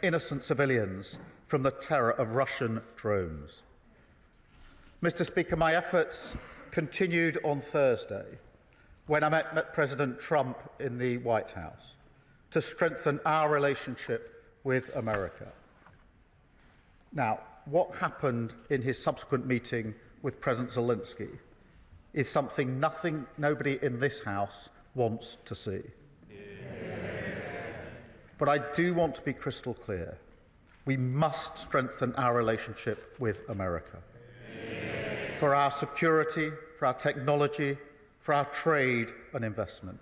innocent civilians from the terror of Russian drones. Mr. Speaker, my efforts continued on Thursday when I met President Trump in the White House to strengthen our relationship with America. Now, what happened in his subsequent meeting with President Zelensky is something nobody in this House wants to see. But I do want to be crystal clear. We must strengthen our relationship with America. For our security, for our technology, for our trade and investment.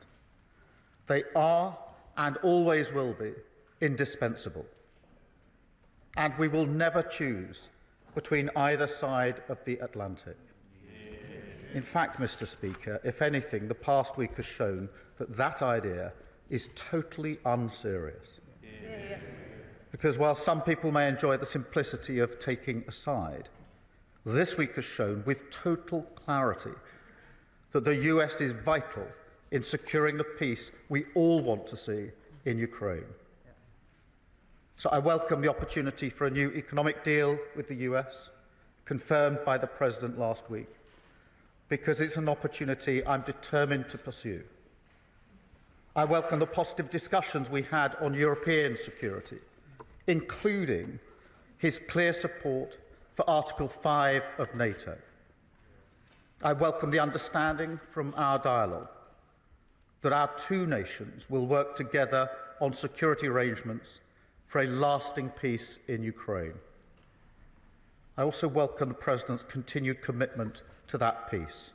They are and always will be indispensable. And we will never choose between either side of the Atlantic. In fact, Mr. Speaker, if anything, the past week has shown that that idea is totally unserious. Because while some people may enjoy the simplicity of taking a side, this week has shown with total clarity that the US is vital in securing the peace we all want to see in Ukraine. So I welcome the opportunity for a new economic deal with the US, confirmed by the President last week, because it's an opportunity I'm determined to pursue. I welcome the positive discussions we had on European security, including his clear support for Article 5 of NATO. I welcome the understanding from our dialogue that our two nations will work together on security arrangements for a lasting peace in Ukraine. I also welcome the President's continued commitment to that peace,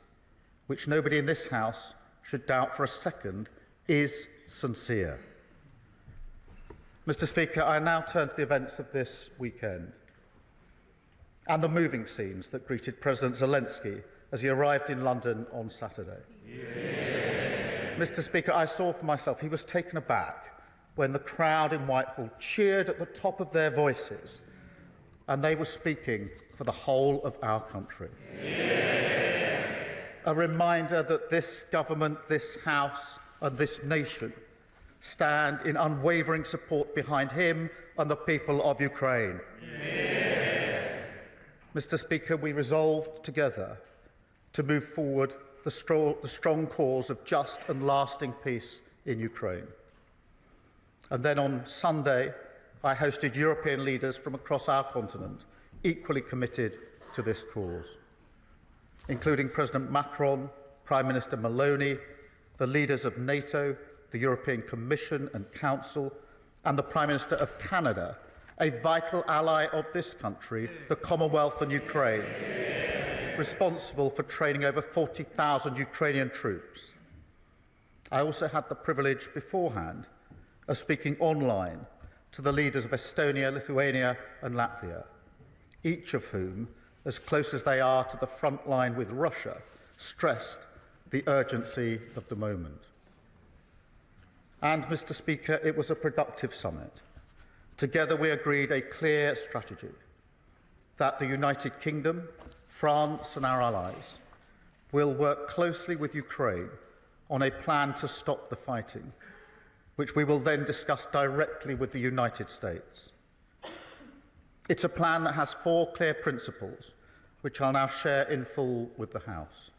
which nobody in this House should doubt for a second is sincere. Mr. Speaker, I now turn to the events of this weekend and the moving scenes that greeted President Zelensky as he arrived in London on Saturday. Mr. Speaker, I saw for myself he was taken aback when the crowd in Whitehall cheered at the top of their voices, and they were speaking for the whole of our country. A reminder that this government, this House and this nation stand in unwavering support behind him and the people of Ukraine. Mr. Speaker, we resolved together to move forward the strong cause of just and lasting peace in Ukraine. And then on Sunday, I hosted European leaders from across our continent, equally committed to this cause, including President Macron, Prime Minister Maloney, the leaders of NATO, the European Commission and Council, and the Prime Minister of Canada, a vital ally of this country, the Commonwealth and Ukraine, responsible for training over 40,000 Ukrainian troops. I also had the privilege beforehand of speaking online to the leaders of Estonia, Lithuania and Latvia, each of whom, as close as they are to the front line with Russia, stressed the urgency of the moment. And, Mr. Speaker, it was a productive summit. Together we agreed a clear strategy that the United Kingdom, France and our allies will work closely with Ukraine on a plan to stop the fighting, which we will then discuss directly with the United States. It's a plan that has 4 clear principles, which I'll now share in full with the House.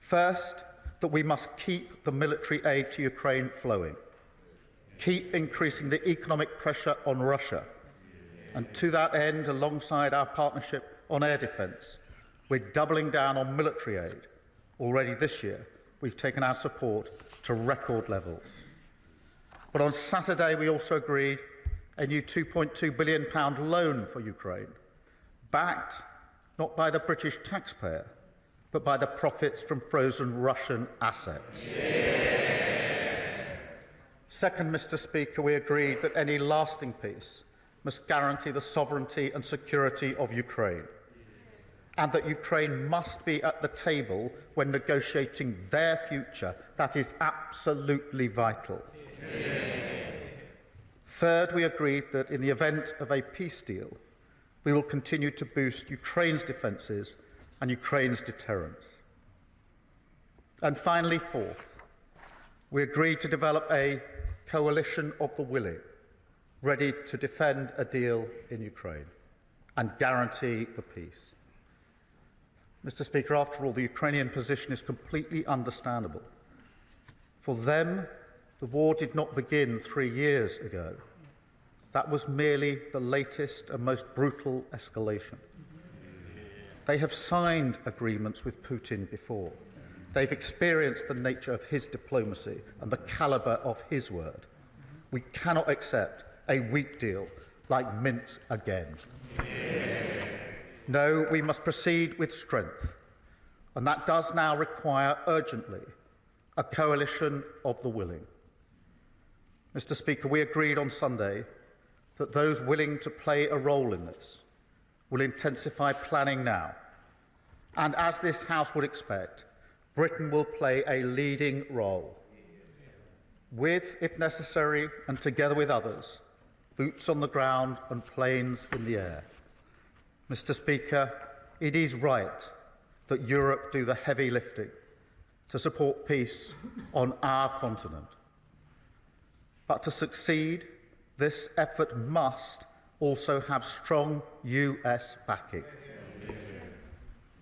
First, that we must keep the military aid to Ukraine flowing, keep increasing the economic pressure on Russia, and to that end, alongside our partnership on air defence, we're doubling down on military aid. Already this year, we've taken our support to record levels. But on Saturday, we also agreed a new £2.2 billion loan for Ukraine, backed not by the British taxpayer, but by the profits from frozen Russian assets. Second, Mr. Speaker, we agreed that any lasting peace must guarantee the sovereignty and security of Ukraine, and that Ukraine must be at the table when negotiating their future. That is absolutely vital. Third, we agreed that in the event of a peace deal, we will continue to boost Ukraine's defences and Ukraine's deterrence. And finally, fourth, we agreed to develop a coalition of the willing ready to defend a deal in Ukraine and guarantee the peace. Mr. Speaker, after all, the Ukrainian position is completely understandable. For them, the war did not begin 3 years ago. That was merely the latest and most brutal escalation. They have signed agreements with Putin before. They've experienced the nature of his diplomacy and the calibre of his word. We cannot accept a weak deal like Minsk again. No, we must proceed with strength, and that does now require urgently a coalition of the willing. Mr. Speaker, we agreed on Sunday that those willing to play a role in this will intensify planning now, and as this House would expect, Britain will play a leading role with, if necessary, and together with others, boots on the ground and planes in the air. Mr. Speaker, it is right that Europe do the heavy lifting to support peace on our continent. But to succeed, this effort must also have strong US backing.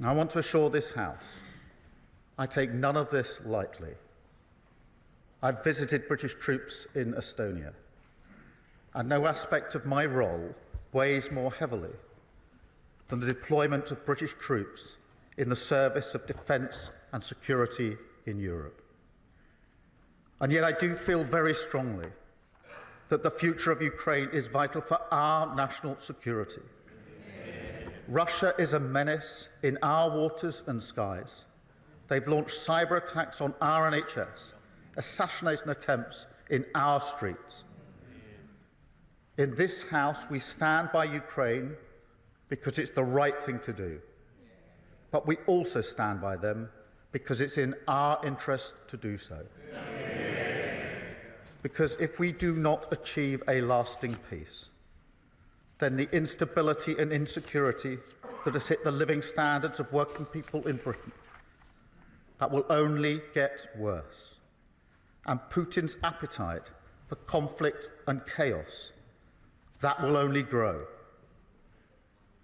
I want to assure this House I take none of this lightly. I've visited British troops in Estonia, and no aspect of my role weighs more heavily than the deployment of British troops in the service of defence and security in Europe. And yet I do feel very strongly that the future of Ukraine is vital for our national security. Russia is a menace in our waters and skies. They've launched cyber attacks on our NHS, assassination attempts in our streets. In this House, we stand by Ukraine because it's the right thing to do. But we also stand by them because it's in our interest to do so. Because if we do not achieve a lasting peace, then the instability and insecurity that has hit the living standards of working people in Britain, that will only get worse. And Putin's appetite for conflict and chaos, that will only grow.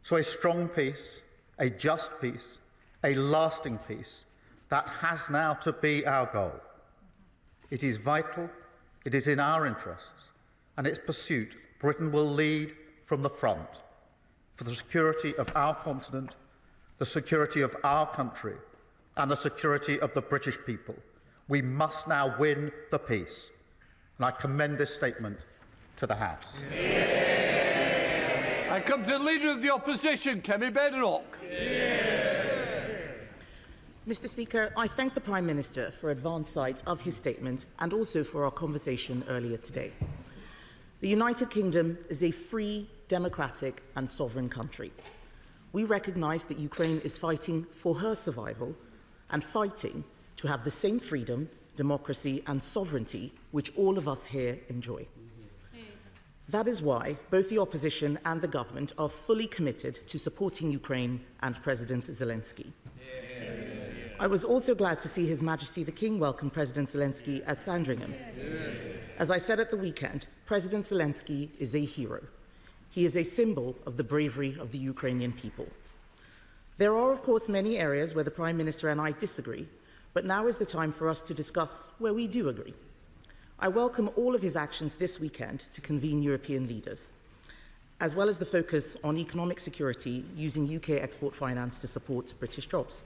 So a strong peace, a just peace, a lasting peace, that has now to be our goal. It is vital, it is in our interests, and its pursuit, Britain will lead from the front for the security of our continent, the security of our country, and the security of the British people. We must now win the peace. And I commend this statement to the House. I come to the Leader of the Opposition, Kemi Bedrock. Mr. Speaker, I thank the Prime Minister for advance sight of his statement and also for our conversation earlier today. The United Kingdom is a free, democratic and sovereign country. We recognise that Ukraine is fighting for her survival and fighting to have the same freedom, democracy and sovereignty which all of us here enjoy. That is why both the opposition and the government are fully committed to supporting Ukraine and President Zelensky. I was also glad to see His Majesty the King welcome President Zelensky at Sandringham. As I said at the weekend, President Zelensky is a hero. He is a symbol of the bravery of the Ukrainian people. There are, of course, many areas where the Prime Minister and I disagree, but now is the time for us to discuss where we do agree. I welcome all of his actions this weekend to convene European leaders, as well as the focus on economic security using UK export finance to support British jobs.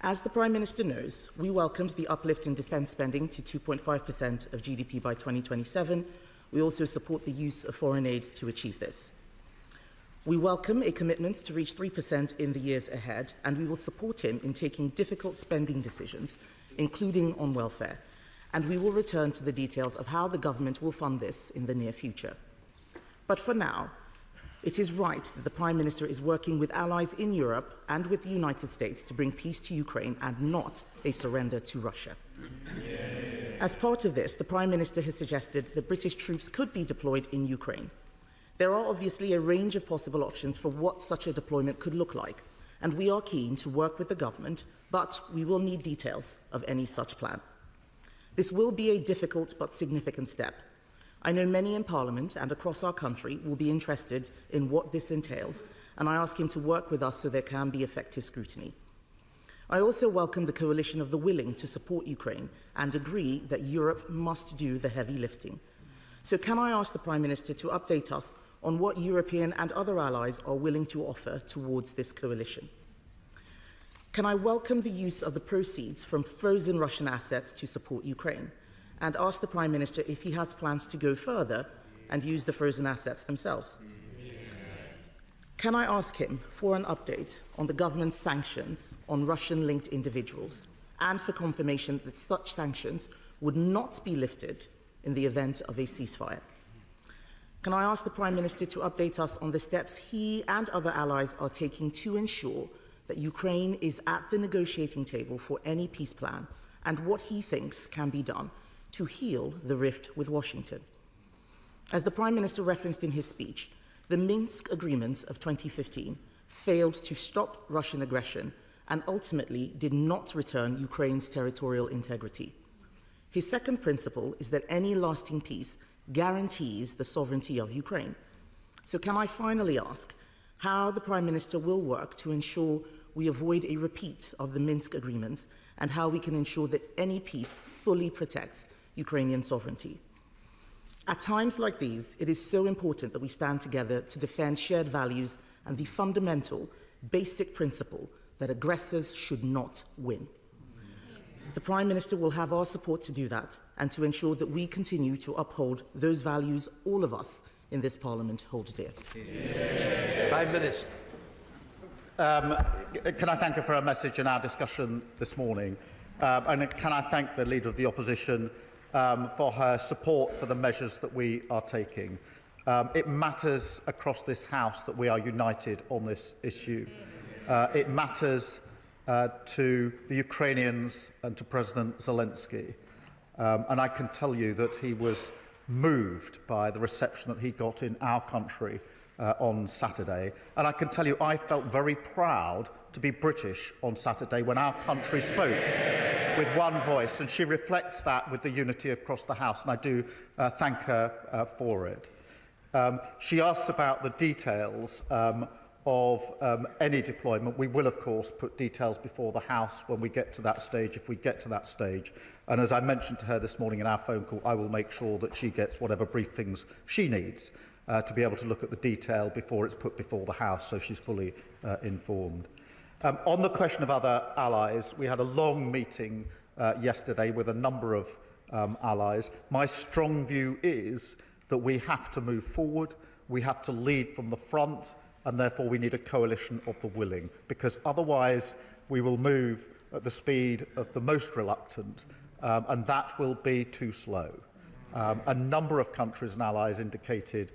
As the Prime Minister knows, we welcomed the uplift in defence spending to 2.5% of GDP by 2027. We also support the use of foreign aid to achieve this. We welcome a commitment to reach 3% in the years ahead, and we will support him in taking difficult spending decisions, including on welfare. And we will return to the details of how the government will fund this in the near future. But for now, it is right that the Prime Minister is working with allies in Europe and with the United States to bring peace to Ukraine and not a surrender to Russia. As part of this, the Prime Minister has suggested that British troops could be deployed in Ukraine. There are obviously a range of possible options for what such a deployment could look like, and we are keen to work with the government, but we will need details of any such plan. This will be a difficult but significant step. I know many in Parliament and across our country will be interested in what this entails, and I ask him to work with us so there can be effective scrutiny. I also welcome the coalition of the willing to support Ukraine and agree that Europe must do the heavy lifting. So can I ask the Prime Minister to update us on what European and other allies are willing to offer towards this coalition? Can I welcome the use of the proceeds from frozen Russian assets to support Ukraine, and ask the Prime Minister if he has plans to go further and use the frozen assets themselves? Can I ask him for an update on the government's sanctions on Russian-linked individuals, and for confirmation that such sanctions would not be lifted in the event of a ceasefire? Can I ask the Prime Minister to update us on the steps he and other allies are taking to ensure that Ukraine is at the negotiating table for any peace plan, and what he thinks can be done to heal the rift with Washington? As the Prime Minister referenced in his speech, the Minsk agreements of 2015 failed to stop Russian aggression and ultimately did not return Ukraine's territorial integrity. His second principle is that any lasting peace guarantees the sovereignty of Ukraine. So can I finally ask how the Prime Minister will work to ensure we avoid a repeat of the Minsk agreements, and how we can ensure that any peace fully protects Ukrainian sovereignty? At times like these, it is so important that we stand together to defend shared values and the fundamental, basic principle that aggressors should not win. The Prime Minister will have our support to do that, and to ensure that we continue to uphold those values all of us in this Parliament hold dear. Prime Minister. Can I thank her for her message in our discussion this morning? And can I thank the Leader of the Opposition for her support for the measures that we are taking. It matters across this House that we are united on this issue. It matters to the Ukrainians and to President Zelensky. And I can tell you that he was moved by the reception that he got in our country on Saturday. And I can tell you I felt very proud to be British on Saturday when our country spoke with one voice, and she reflects that with the unity across the House, and I do thank her for it. She asks about the details of any deployment. We will, of course, put details before the House when we get to that stage, if we get to that stage. And as I mentioned to her this morning in our phone call, I will make sure that she gets whatever briefings she needs to be able to look at the detail before it's put before the House, so she's fully informed. On the question of other allies, we had a long meeting yesterday with a number of allies. My strong view is that we have to move forward, we have to lead from the front, and therefore we need a coalition of the willing, because otherwise we will move at the speed of the most reluctant, and that will be too slow. A number of countries and allies indicated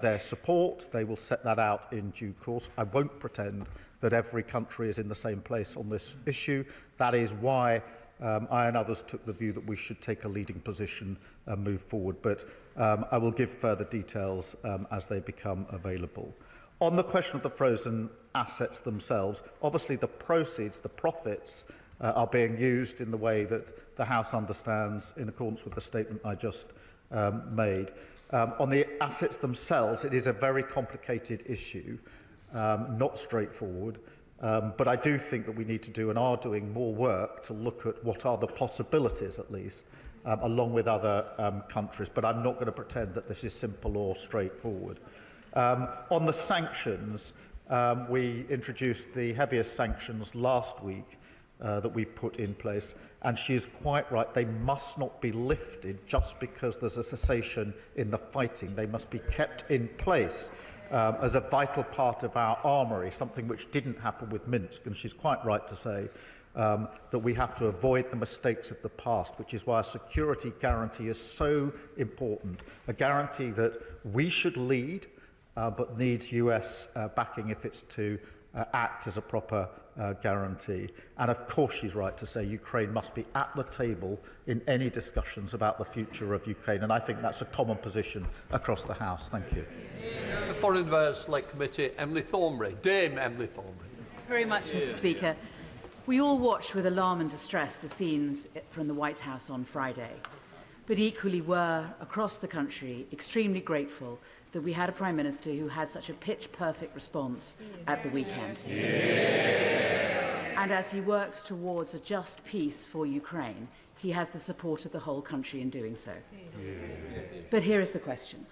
their support. They will set that out in due course. I won't pretend that every country is in the same place on this issue. That is why I and others took the view that we should take a leading position and move forward. But I will give further details as they become available. On the question of the frozen assets themselves, obviously the proceeds, the profits, are being used in the way that the House understands in accordance with the statement I just made. On the assets themselves, it is a very complicated issue, not straightforward, but I do think that we need to do and are doing more work to look at what are the possibilities, at least, along with other countries, but I'm not going to pretend that this is simple or straightforward. On the sanctions, we introduced the heaviest sanctions last week that we've put in place, and she is quite right. They must not be lifted just because there's a cessation in the fighting. They must be kept in place as a vital part of our armoury, something which didn't happen with Minsk, and she's quite right to say that we have to avoid the mistakes of the past, which is why a security guarantee is so important, a guarantee that we should lead, but needs US backing if it's to act as a proper guarantee. And of course she's right to say Ukraine must be at the table in any discussions about the future of Ukraine, and I think that's a common position across the House. Thank you. The Foreign Affairs Select Committee, Emily Thornberry. Dame Emily Thornberry. Very much, Mr. Speaker. We all watched with alarm and distress the scenes from the White House on Friday. but equally were, across the country, extremely grateful that we had a Prime Minister who had such a pitch-perfect response at the weekend. And as he works towards a just peace for Ukraine, he has the support of the whole country in doing so. But here is the question.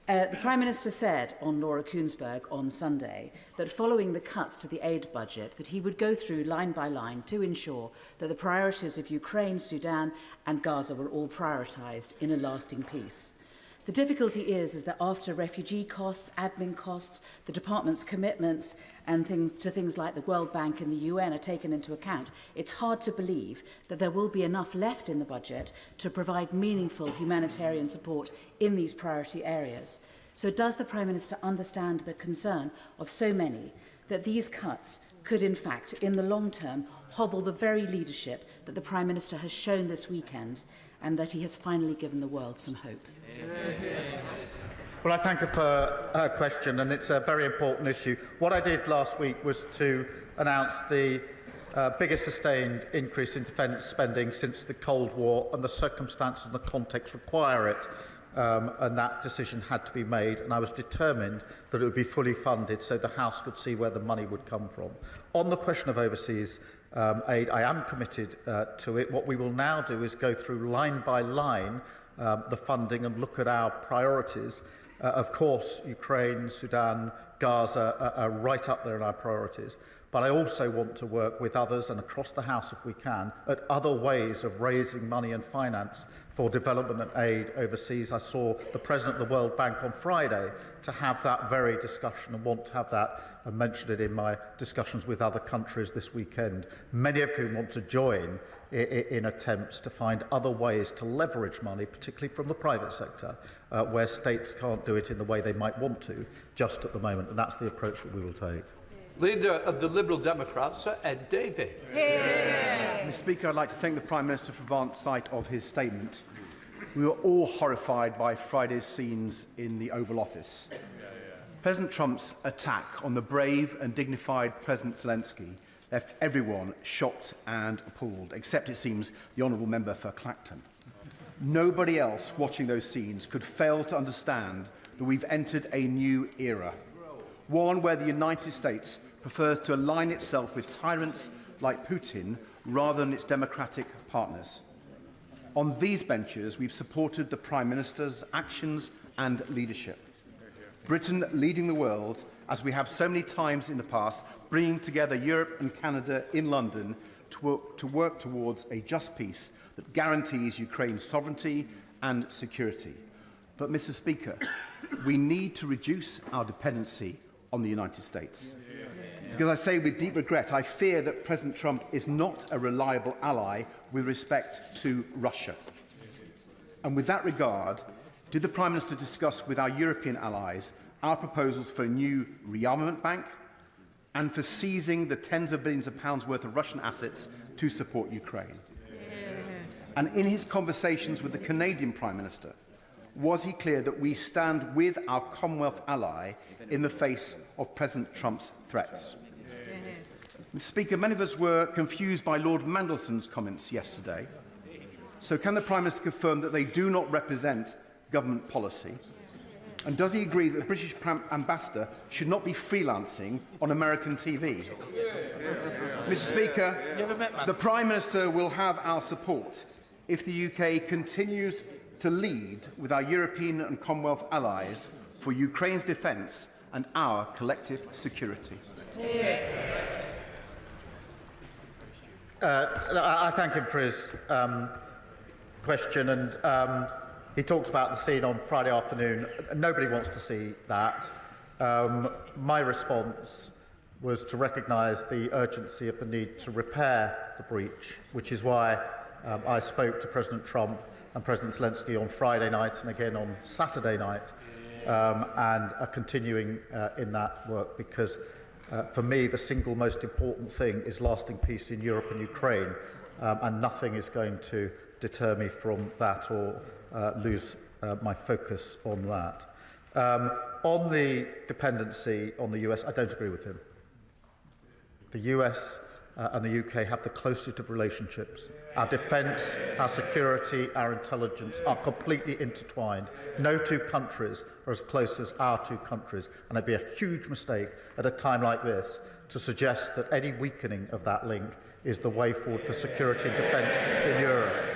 The Prime Minister said on Laura Kuenssberg on Sunday that following the cuts to the aid budget, that he would go through line by line to ensure that the priorities of Ukraine, Sudan and Gaza were all prioritised in a lasting peace. The difficulty is that after refugee costs, admin costs, the department's commitments and things like the World Bank and the UN are taken into account, it's hard to believe that there will be enough left in the budget to provide meaningful humanitarian support in these priority areas. So does the Prime Minister understand the concern of so many that these cuts could in fact, in the long term, hobble the very leadership that the Prime Minister has shown this weekend and that he has finally given the world some hope? Well, I thank her for her question, and it's a very important issue. What I did last week was to announce the biggest sustained increase in defence spending since the Cold War, and the circumstances and the context require it, and that decision had to be made, and I was determined that it would be fully funded so the House could see where the money would come from. On the question of overseas aid, I am committed to it. What we will now do is go through line by line the funding and look at our priorities. Of course, Ukraine, Sudan, Gaza are right up there in our priorities. But I also want to work with others and across the House, if we can, at other ways of raising money and finance for development and aid overseas. I saw the President of the World Bank on Friday to have that very discussion and want to have that and mentioned it in my discussions with other countries this weekend, many of whom want to join in attempts to find other ways to leverage money, particularly from the private sector, where states can't do it in the way they might want to just at the moment, and that's the approach that we will take. Leader of the Liberal Democrats, Sir Ed Davey. Mr. Speaker, I'd like to thank the Prime Minister for advance sight of his statement. We were all horrified by Friday's scenes in the Oval Office. President Trump's attack on the brave and dignified President Zelensky left everyone shocked and appalled, except, it seems, the honourable member for Clacton. Nobody else watching those scenes could fail to understand that we've entered a new era, one where the United States prefers to align itself with tyrants like Putin rather than its democratic partners. On these benches, we've supported the Prime Minister's actions and leadership. Britain leading the world, as we have so many times in the past, bringing together Europe and Canada in London to work towards a just peace that guarantees Ukraine's sovereignty and security. But, Mr. Speaker, we need to reduce our dependency on the United States. Because I say with deep regret, I fear that President Trump is not a reliable ally with respect to Russia. And with that regard, did the Prime Minister discuss with our European allies our proposals for a new rearmament bank and for seizing the tens of billions of pounds worth of Russian assets to support Ukraine? And in his conversations with the Canadian Prime Minister, was he clear that we stand with our Commonwealth ally in the face of President Trump's threats? Mr. Speaker, many of us were confused by Lord Mandelson's comments yesterday. So can the Prime Minister confirm that they do not represent government policy? And does he agree that the British ambassador should not be freelancing on American TV? Mr. Speaker, the Prime Minister will have our support if the UK continues to lead with our European and Commonwealth allies for Ukraine's defence and our collective security. I thank him for his question, and he talks about the scene on Friday afternoon. Nobody wants to see that. My response was to recognise the urgency of the need to repair the breach, which is why I spoke to President Trump and President Zelensky on Friday night and again on Saturday night, and are continuing in that work, because for me the single most important thing is lasting peace in Europe and Ukraine, and nothing is going to deter me from that or lose my focus on that. On the dependency on the US, I don't agree with him. The US and the UK have the closest of relationships. Our defence, our security, our intelligence are completely intertwined. No two countries are as close as our two countries, and it'd be a huge mistake at a time like this to suggest that any weakening of that link is the way forward for security and defence in Europe.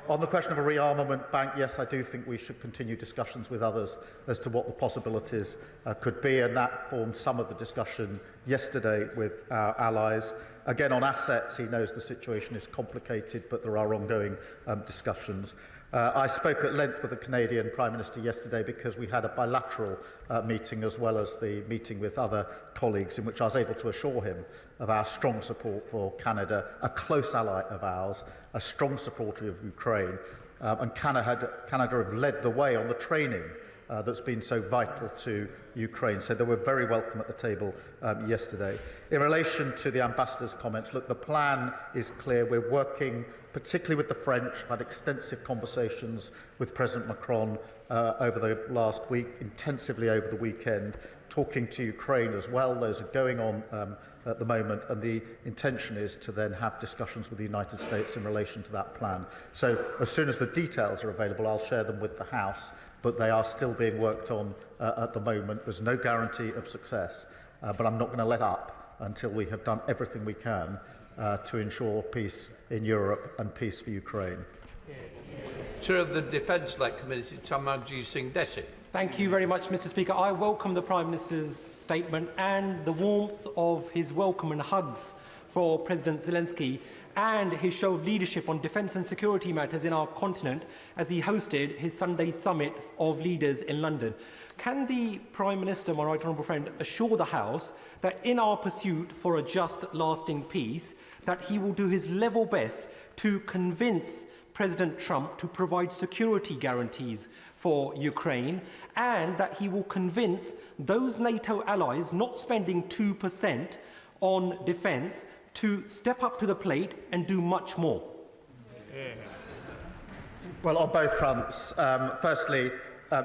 On the question of a rearmament bank, yes, I do think we should continue discussions with others as to what the possibilities could be, and that formed some of the discussion yesterday with our allies. Again, on assets, he knows the situation is complicated, but there are ongoing discussions. I spoke at length with the Canadian Prime Minister yesterday because we had a bilateral meeting as well as the meeting with other colleagues in which I was able to assure him of our strong support for Canada, a close ally of ours, a strong supporter of Ukraine, and Canada have led the way on the training that's been so vital to Ukraine. So they were very welcome at the table yesterday. In relation to the Ambassador's comments, look, the plan is clear. We're working particularly with the French. I've had extensive conversations with President Macron over the last week, intensively over the weekend, talking to Ukraine as well. Those are going on at the moment, and the intention is to then have discussions with the United States in relation to that plan. So as soon as the details are available, I'll share them with the House, but they are still being worked on at the moment. There's no guarantee of success, but I'm not going to let up until we have done everything we can to ensure peace in Europe and peace for Ukraine. Chair of the Defence Select Committee, Tamanjit Singh Desi. Thank you very much, Mr. Speaker. I welcome the Prime Minister's statement and the warmth of his welcome and hugs for President Zelensky and his show of leadership on defence and security matters in our continent as he hosted his Sunday summit of leaders in London. Can the Prime Minister, my right honourable friend, assure the House that in our pursuit for a just, lasting peace, that he will do his level best to convince President Trump to provide security guarantees for Ukraine, and that he will convince those NATO allies not spending 2% on defence to step up to the plate and do much more? Well, on both fronts. Firstly,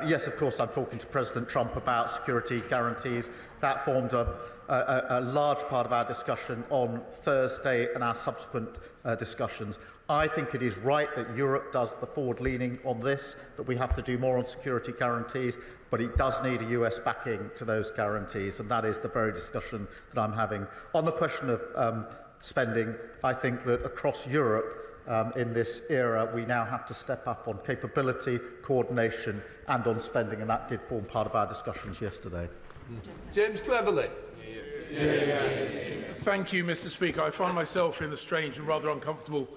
yes, of course, I'm talking to President Trump about security guarantees. That formed a large part of our discussion on Thursday and our subsequent discussions. I think it is right that Europe does the forward-leaning on this, that we have to do more on security guarantees, but it does need a US backing to those guarantees, and that is the very discussion that I'm having. On the question of spending, I think that across Europe, in this era, we now have to step up on capability, coordination and on spending, and that did form part of our discussions yesterday. James Cleverly. Thank you, Mr. Speaker. I find myself in the strange and rather uncomfortable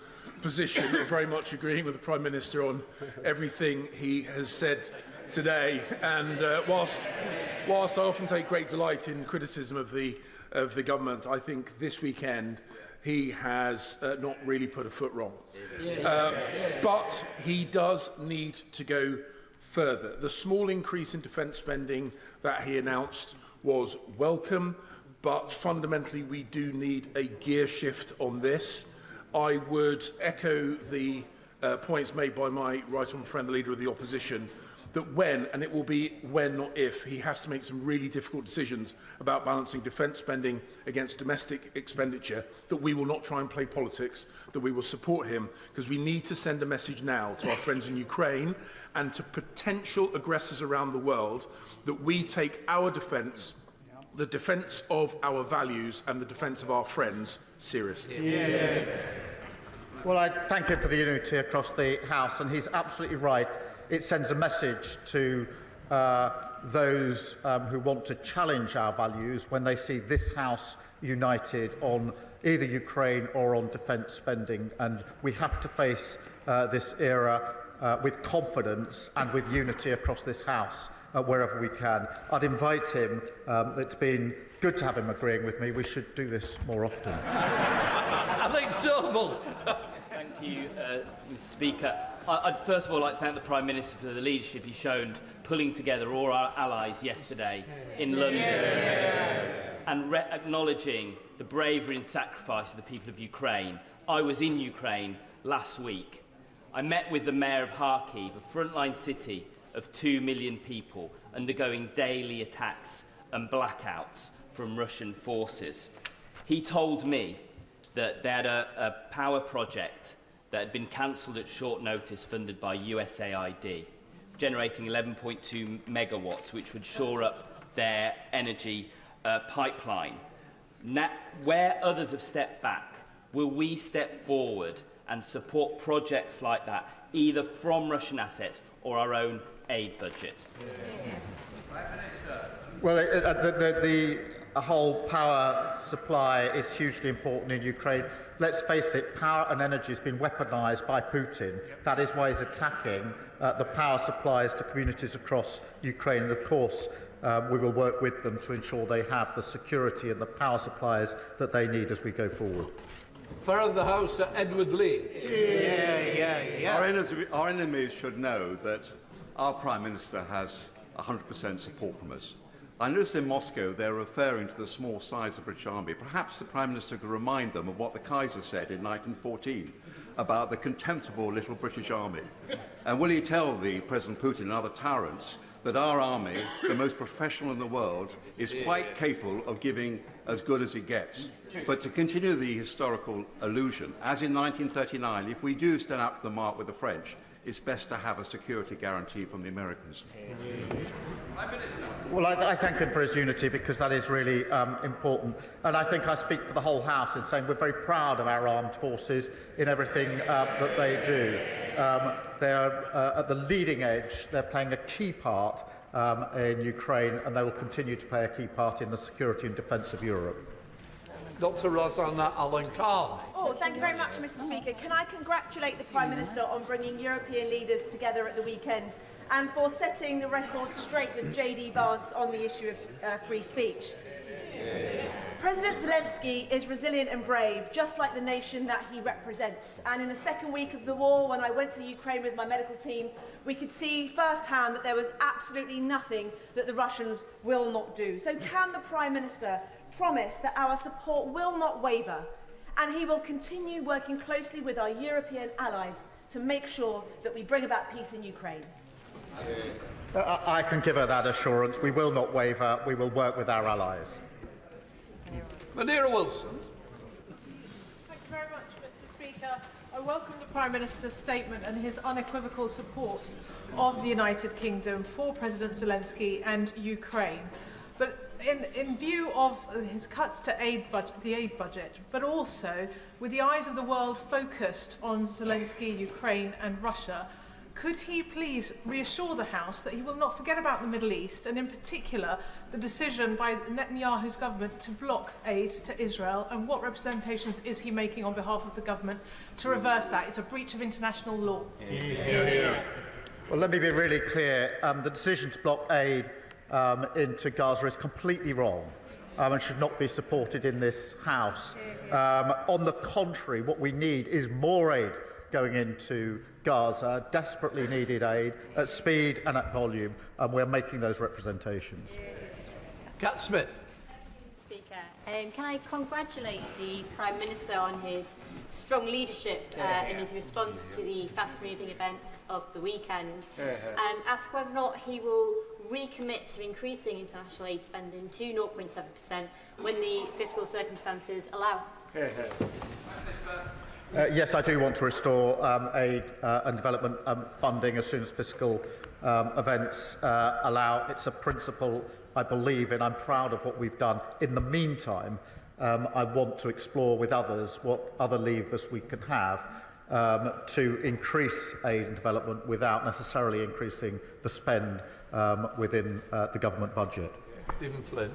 position of very much agreeing with the Prime Minister on everything he has said today. And whilst I often take great delight in criticism of the government, I think this weekend he has not really put a foot wrong. But he does need to go further. The small increase in defence spending that he announced was welcome, but fundamentally we do need a gear shift on this. I would echo the points made by my right honourable friend, the Leader of the Opposition, that when, and it will be when not if, he has to make some really difficult decisions about balancing defence spending against domestic expenditure, that we will not try and play politics, that we will support him, because we need to send a message now to our friends in Ukraine and to potential aggressors around the world that we take our defence, the defence of our values and the defence of our friends seriously. Well, I thank him for the unity across the House, and he's absolutely right. It sends a message to those who want to challenge our values when they see this House united on either Ukraine or on defence spending. And we have to face this era with confidence and with unity across this House wherever we can. I'd invite him. It's been good to have him agreeing with me. We should do this more often. Alex Sobel. Thank you, Mr. Speaker. I'd first of all like to thank the Prime Minister for the leadership he's shown pulling together all our allies yesterday in London and acknowledging the bravery and sacrifice of the people of Ukraine. I was in Ukraine last week. I met with the Mayor of Kharkiv, a frontline city of 2 million people undergoing daily attacks and blackouts from Russian forces. He told me that they had a power project that had been cancelled at short notice, funded by USAID, generating 11.2 megawatts, which would shore up their energy pipeline. Now, where others have stepped back, will we step forward and support projects like that, either from Russian assets or our own aid budget? Well, the whole power supply is hugely important in Ukraine. Let's face it, power and energy has been weaponised by Putin. That is why he's attacking the power supplies to communities across Ukraine. And of course, we will work with them to ensure they have the security and the power supplies that they need as we go forward. Fellow of the House, Edward Lee. Our enemies should know that our Prime Minister has 100% support from us. I noticed in Moscow they're referring to the small size of the British Army. Perhaps the Prime Minister could remind them of what the Kaiser said in 1914 about the contemptible little British Army. And will he tell the President Putin and other tyrants that our army, the most professional in the world, is quite capable of giving as good as it gets? But to continue the historical illusion, as in 1939, if we do stand up to the mark with the French, it's best to have a security guarantee from the Americans. Well, I thank him for his unity, because that is really important. And I think I speak for the whole House in saying we're very proud of our armed forces in everything that they do. They're at the leading edge. They're playing a key part in Ukraine, and they will continue to play a key part in the security and defence of Europe. Dr. Rosanna Allen-Carr. Oh, thank you very much, Mr. Speaker. Can I congratulate the Prime Minister on bringing European leaders together at the weekend and for setting the record straight with JD Vance on the issue of free speech. President Zelensky is resilient and brave, just like the nation that he represents. And in the second week of the war, when I went to Ukraine with my medical team, we could see firsthand that there was absolutely nothing that the Russians will not do. So can the Prime Minister promise that our support will not waver, and he will continue working closely with our European allies to make sure that we bring about peace in Ukraine? I can give her that assurance. We will not waver. We will work with our allies. Madeira Wilson. Thank you very much, Mr. Speaker. I welcome the Prime Minister's statement and his unequivocal support of the United Kingdom for President Zelensky and Ukraine. But in view of his cuts to the aid budget, but also with the eyes of the world focused on Zelensky, Ukraine and Russia, could he please reassure the House that he will not forget about the Middle East, and in particular the decision by Netanyahu's government to block aid to Israel, and what representations is he making on behalf of the government to reverse that? It's a breach of international law. Well, let me be really clear. The decision to block aid into Gaza is completely wrong and should not be supported in this House. On the contrary, what we need is more aid going into Gaza, desperately needed aid at speed and at volume, and we're making those representations. Cat Smith. Speaker, can I congratulate the Prime Minister on his strong leadership in his response to the fast-moving events of the weekend, and ask whether or not he will recommit to increasing international aid spending to 0.7% when the fiscal circumstances allow. Yes, I do want to restore aid and development funding as soon as fiscal events allow. It's a principle I believe in. I'm proud of what we've done. In the meantime, I want to explore with others what other levers we can have to increase aid and development without necessarily increasing the spend within the government budget. Stephen Flynn.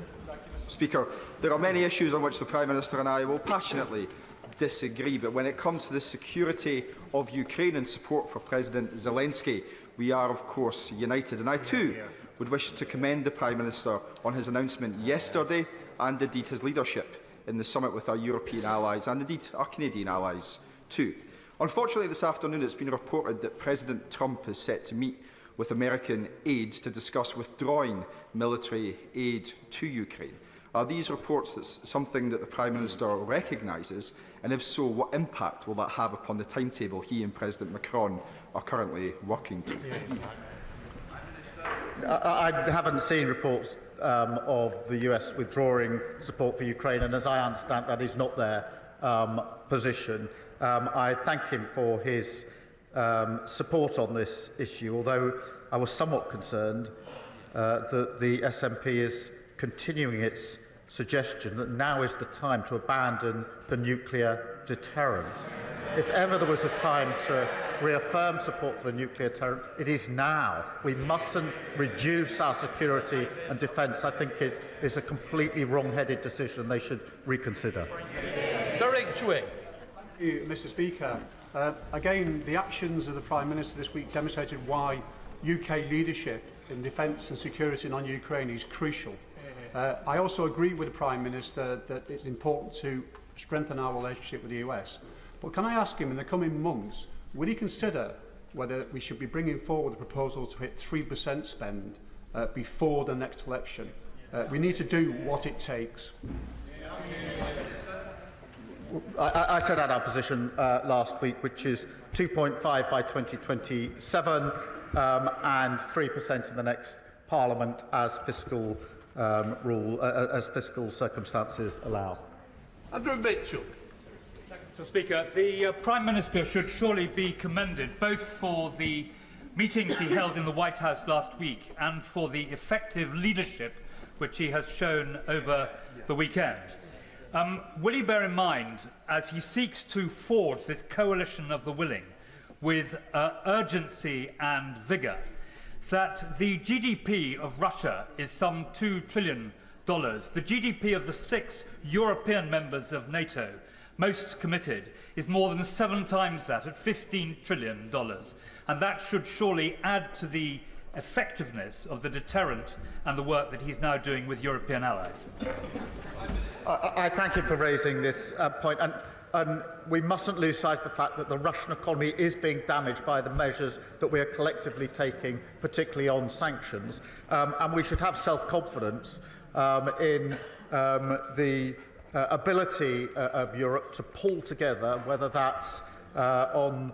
Speaker, there are many issues on which the Prime Minister and I will passionately disagree, but when it comes to the security of Ukraine and support for President Zelensky, we are of course united. And I too would wish to commend the Prime Minister on his announcement yesterday, and indeed his leadership in the summit with our European allies and indeed our Canadian allies too. Unfortunately, this afternoon it's been reported that President Trump is set to meet with American aides to discuss withdrawing military aid to Ukraine. Are these reports something that the Prime Minister recognises, and if so, what impact will that have upon the timetable he and President Macron are currently working to? I haven't seen reports of the US withdrawing support for Ukraine, and as I understand, that is not their position. I thank him for his support on this issue, although I was somewhat concerned that the SNP is continuing its suggestion that now is the time to abandon the nuclear deterrent. If ever there was a time to reaffirm support for the nuclear deterrent, it is now. We mustn't reduce our security and defence. I think it is a completely wrong-headed decision. They should reconsider. Derek Chwing. Thank you, Mr. Speaker. Again, the actions of the Prime Minister this week demonstrated why UK leadership in defence and security on Ukraine is crucial. I also agree with the Prime Minister that it's important to strengthen our relationship with the US. But can I ask him, in the coming months, will he consider whether we should be bringing forward a proposal to hit 3% spend before the next election? We need to do what it takes. I set out our position last week, which is 2.5 by 2027 and 3% in the next Parliament as fiscal as fiscal circumstances allow. Andrew Mitchell. Mr. Speaker, the Prime Minister should surely be commended both for the meetings he held in the White House last week and for the effective leadership which he has shown over the weekend. Will he bear in mind, as he seeks to forge this coalition of the willing with urgency and vigour, that the GDP of Russia is some $2 trillion, the GDP of the 6 European members of NATO, most committed, is more than 7 times that, at $15 trillion. And that should surely add to the effectiveness of the deterrent and the work that he's now doing with European allies. I thank him for raising this point. And we mustn't lose sight of the fact that the Russian economy is being damaged by the measures that we are collectively taking, particularly on sanctions. And we should have self-confidence in the ability of Europe to pull together, whether that's on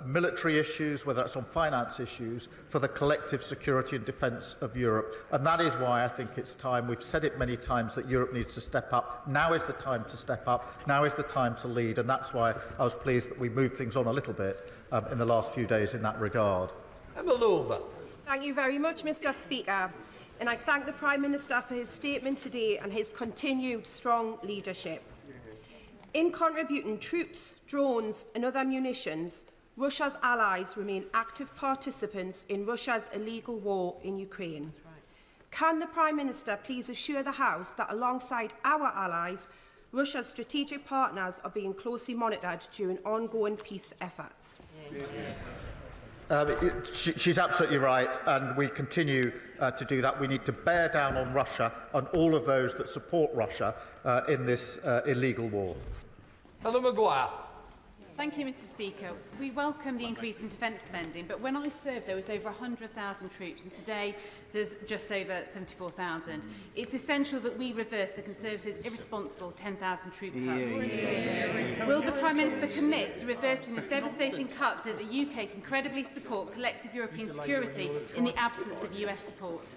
military issues, whether it's on finance issues, for the collective security and defence of Europe. And that is why I think it's time, we've said it many times, that Europe needs to step up. Now is the time to step up. Now is the time to lead. And that's why I was pleased that we moved things on a little bit in the last few days in that regard. Emma Lulber. Thank you very much, Mr. Speaker. And I thank the Prime Minister for his statement today and his continued strong leadership. In contributing troops, drones and other munitions, Russia's allies remain active participants in Russia's illegal war in Ukraine. Can the Prime Minister please assure the House that alongside our allies, Russia's strategic partners are being closely monitored during ongoing peace efforts? She's absolutely right, and we continue to do that. We need to bear down on Russia and all of those that support Russia in this illegal war. Helen Maguire. Thank you, Mr. Speaker. We welcome the increase in defence spending, but when I served there was over 100,000 troops and today there's just over 74,000. It's essential that we reverse the Conservatives' irresponsible 10,000 troop cuts. Will the Prime Minister commit to reversing this devastating cut so that the UK can credibly support collective European security in the absence of US support?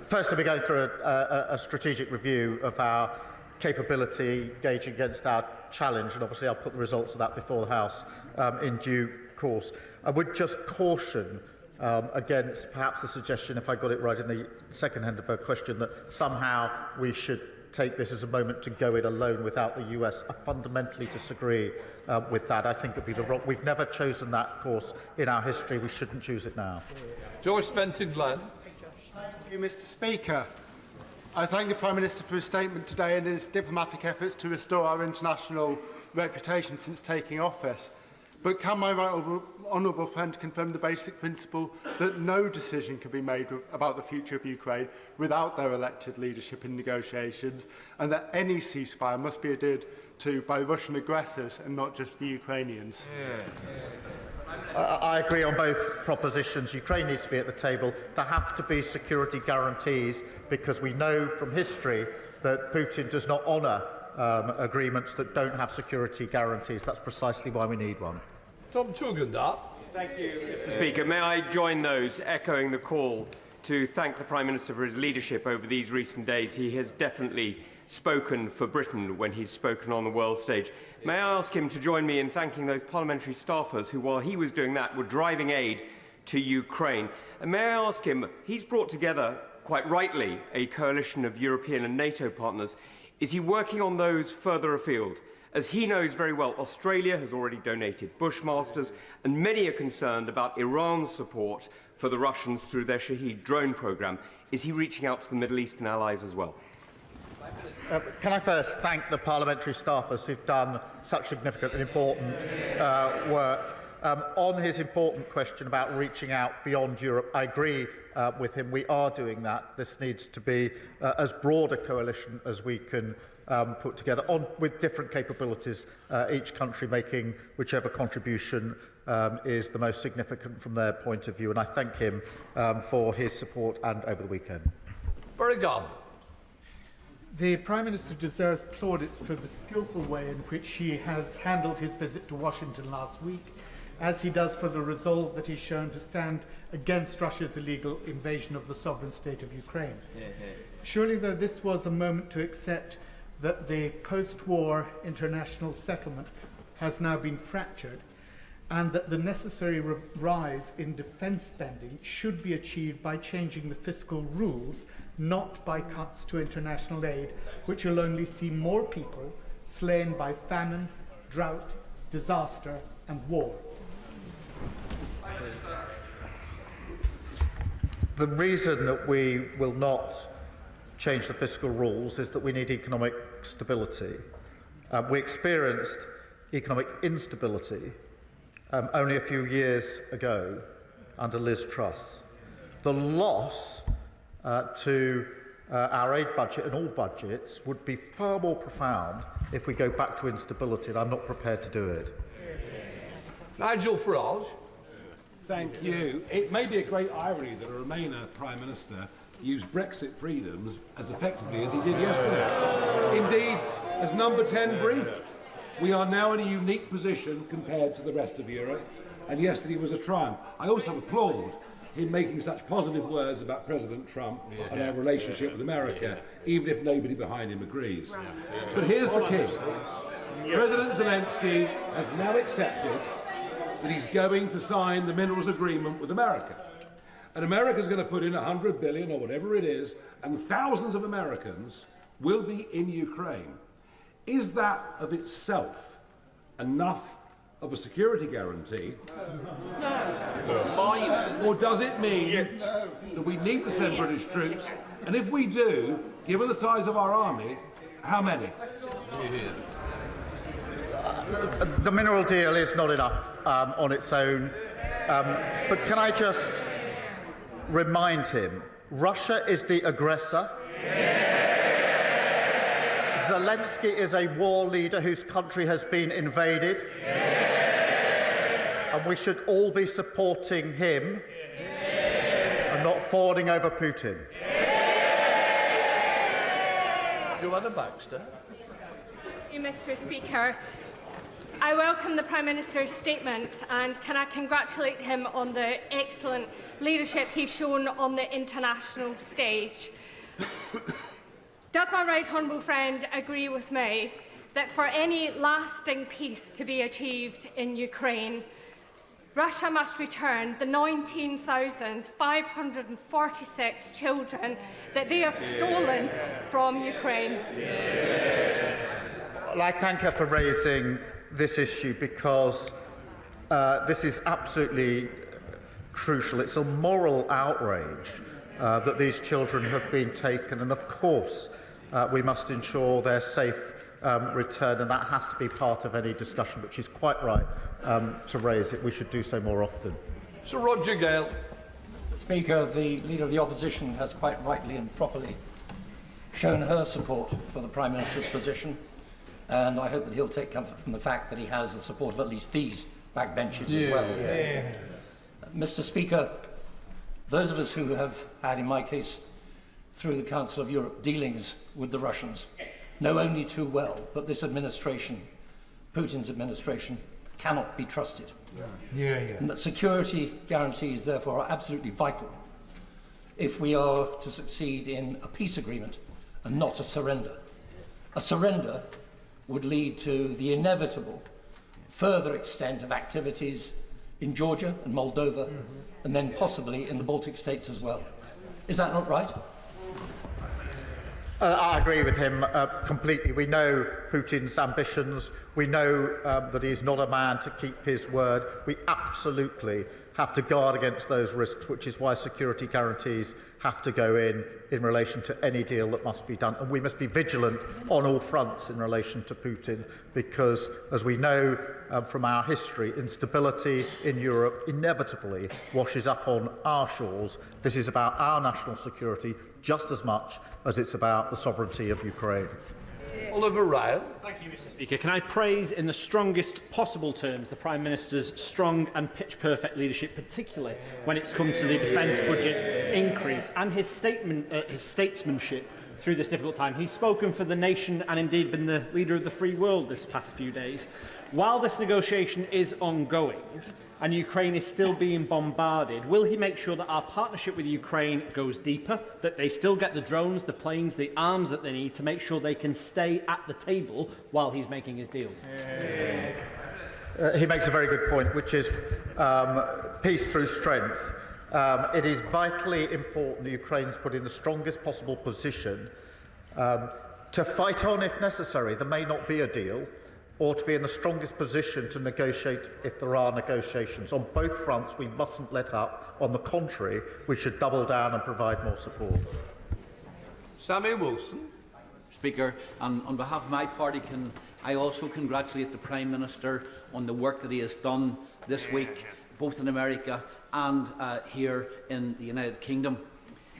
First, we're going through a strategic review of our capability gauging against our challenge, and obviously I'll put the results of that before the House in due course. I would just caution against perhaps the suggestion, if I got it right in the second hand of her question, that somehow we should take this as a moment to go it alone without the US. I fundamentally disagree with that. I think it would be the wrong. We've never chosen that course in our history. We shouldn't choose it now. George Fenton-Glenn. Thank you, Mr. Speaker. I thank the Prime Minister for his statement today and his diplomatic efforts to restore our international reputation since taking office. But can my honourable friend confirm the basic principle that no decision can be made about the future of Ukraine without their elected leadership in negotiations, and that any ceasefire must be adhered to by Russian aggressors and not just the Ukrainians? I agree on both propositions. Ukraine needs to be at the table. There have to be security guarantees, because we know from history that Putin does not honour agreements that don't have security guarantees. That's precisely why we need one. Tom Tugendhat. Thank you, Mr. Speaker. May I join those echoing the call to thank the Prime Minister for his leadership over these recent days. He has definitely spoken for Britain when he's spoken on the world stage. May I ask him to join me in thanking those parliamentary staffers who, while he was doing that, were driving aid to Ukraine? And may I ask him, he's brought together, quite rightly, a coalition of European and NATO partners. Is he working on those further afield? As he knows very well, Australia has already donated Bushmasters, and many are concerned about Iran's support for the Russians through their Shahed drone programme. Is he reaching out to the Middle Eastern allies as well? Can I first thank the parliamentary staffers who've done such significant and important work. On his important question about reaching out beyond Europe, I agree with him. We are doing that. This needs to be as broad a coalition as we can put together with different capabilities, each country making whichever contribution is the most significant from their point of view. And I thank him for his support and over the weekend. Very good. The Prime Minister deserves plaudits for the skillful way in which he has handled his visit to Washington last week, as he does for the resolve that he's shown to stand against Russia's illegal invasion of the sovereign state of Ukraine. Surely, though, this was a moment to accept that the post-war international settlement has now been fractured, and that the necessary rise in defence spending should be achieved by changing the fiscal rules, not by cuts to international aid, which will only see more people slain by famine, drought, disaster and war. The reason that we will not change the fiscal rules is that we need economic stability. We experienced economic instability only a few years ago under Liz Truss. The loss to our aid budget and all budgets would be far more profound if we go back to instability, and I'm not prepared to do it. Nigel Farage. Thank you. It may be a great irony that a Remainer Prime Minister used Brexit freedoms as effectively as he did yesterday. Indeed, as Number 10 briefed, we are now in a unique position compared to the rest of Europe, and yesterday was a triumph. I also applaud him making such positive words about President Trump and our relationship with America, even if nobody behind him agrees. But here's the key. President Zelensky has now accepted that he's going to sign the minerals agreement with America. And America's going to put in $100 billion or whatever it is, and thousands of Americans will be in Ukraine. Is that of itself enough of a security guarantee? No. Or does it mean that we need to send British troops? And if we do, given the size of our army, how many? The mineral deal is not enough on its own. But can I just remind him, Russia is the aggressor. Zelensky is a war leader whose country has been invaded. And we should all be supporting him and not fawning over Putin. Joanna Baxter. Thank you, Mr. Speaker. I welcome the Prime Minister's statement and can I congratulate him on the excellent leadership he's shown on the international stage. Does my right honourable friend agree with me that for any lasting peace to be achieved in Ukraine, Russia must return the 19,546 children that they have stolen from Ukraine? Well, I thank her for raising this issue because this is absolutely crucial. It's a moral outrage that these children have been taken, and of course we must ensure their safe return, and that has to be part of any discussion, which is quite right to raise it. We should do so more often. Sir Roger Gale. Mr. Speaker, the Leader of the Opposition has quite rightly and properly shown her support for the Prime Minister's position, and I hope that he'll take comfort from the fact that he has the support of at least these backbenches as well. Mr. Speaker, those of us who have had, in my case, through the Council of Europe, dealings with the Russians, know only too well that this administration, Putin's administration, cannot be trusted. And that security guarantees, therefore, are absolutely vital if we are to succeed in a peace agreement and not a surrender. A surrender would lead to the inevitable further extent of activities in Georgia and Moldova, and then possibly in the Baltic states as well. Is that not right? I agree with him completely. We know Putin's ambitions. We know that he's not a man to keep his word. We absolutely have to guard against those risks, which is why security guarantees have to go in relation to any deal that must be done. And we must be vigilant on all fronts in relation to Putin, because, as we know from our history, instability in Europe inevitably washes up on our shores. This is about our national security just as much as it's about the sovereignty of Ukraine. Oliver Ryan. Thank you, Mr. Speaker. Can I praise in the strongest possible terms the Prime Minister's strong and pitch-perfect leadership, particularly when it's come to the defence budget increase, and his statesmanship through this difficult time. He's spoken for the nation and indeed been the leader of the free world this past few days. While this negotiation is ongoing and Ukraine is still being bombarded, will he make sure that our partnership with Ukraine goes deeper, that they still get the drones, the planes, the arms that they need to make sure they can stay at the table while he's making his deal? He makes a very good point, which is peace through strength. It is vitally important that Ukraine's put in the strongest possible position to fight on if necessary. There may not be a deal, or to be in the strongest position to negotiate if there are negotiations. On both fronts, we mustn't let up. On the contrary, we should double down and provide more support. Sammy Wilson. Speaker, and on behalf of my party, can I also congratulate the Prime Minister on the work that he has done this week, both in America and here in the United Kingdom.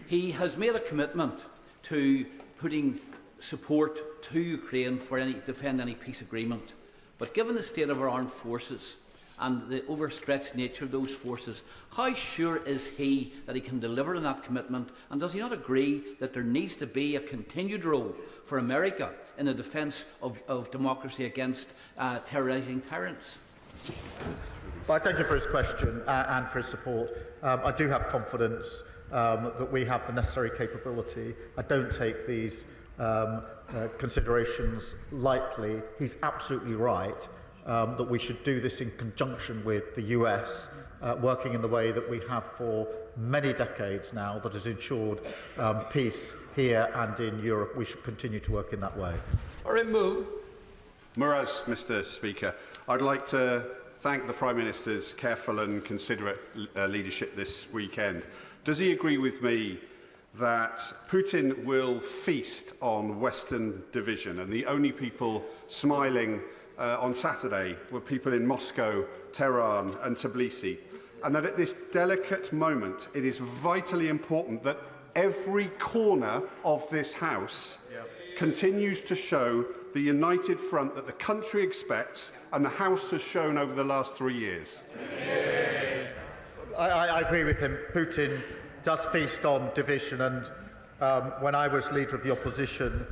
He has made a commitment to putting support to Ukraine for defend any peace agreement. But given the state of our armed forces and the overstretched nature of those forces, how sure is he that he can deliver on that commitment? And does he not agree that there needs to be a continued role for America in the defence of democracy against terrorising tyrants? Well, I thank you for his question and for his support. I do have confidence that we have the necessary capability. I don't take these considerations lightly. He's absolutely right that we should do this in conjunction with the US, working in the way that we have for many decades now, that has ensured peace here and in Europe. We should continue to work in that way. Muraz, Mr. Speaker, I'd like to thank the Prime Minister's careful and considerate leadership this weekend. Does he agree with me that Putin will feast on Western division, and the only people smiling on Saturday were people in Moscow, Tehran and Tbilisi, and that at this delicate moment it is vitally important that every corner of this House continues to show the united front that the country expects and the House has shown over the last 3 years? I agree with him. Putin does feast on division, and when I was leader of the opposition,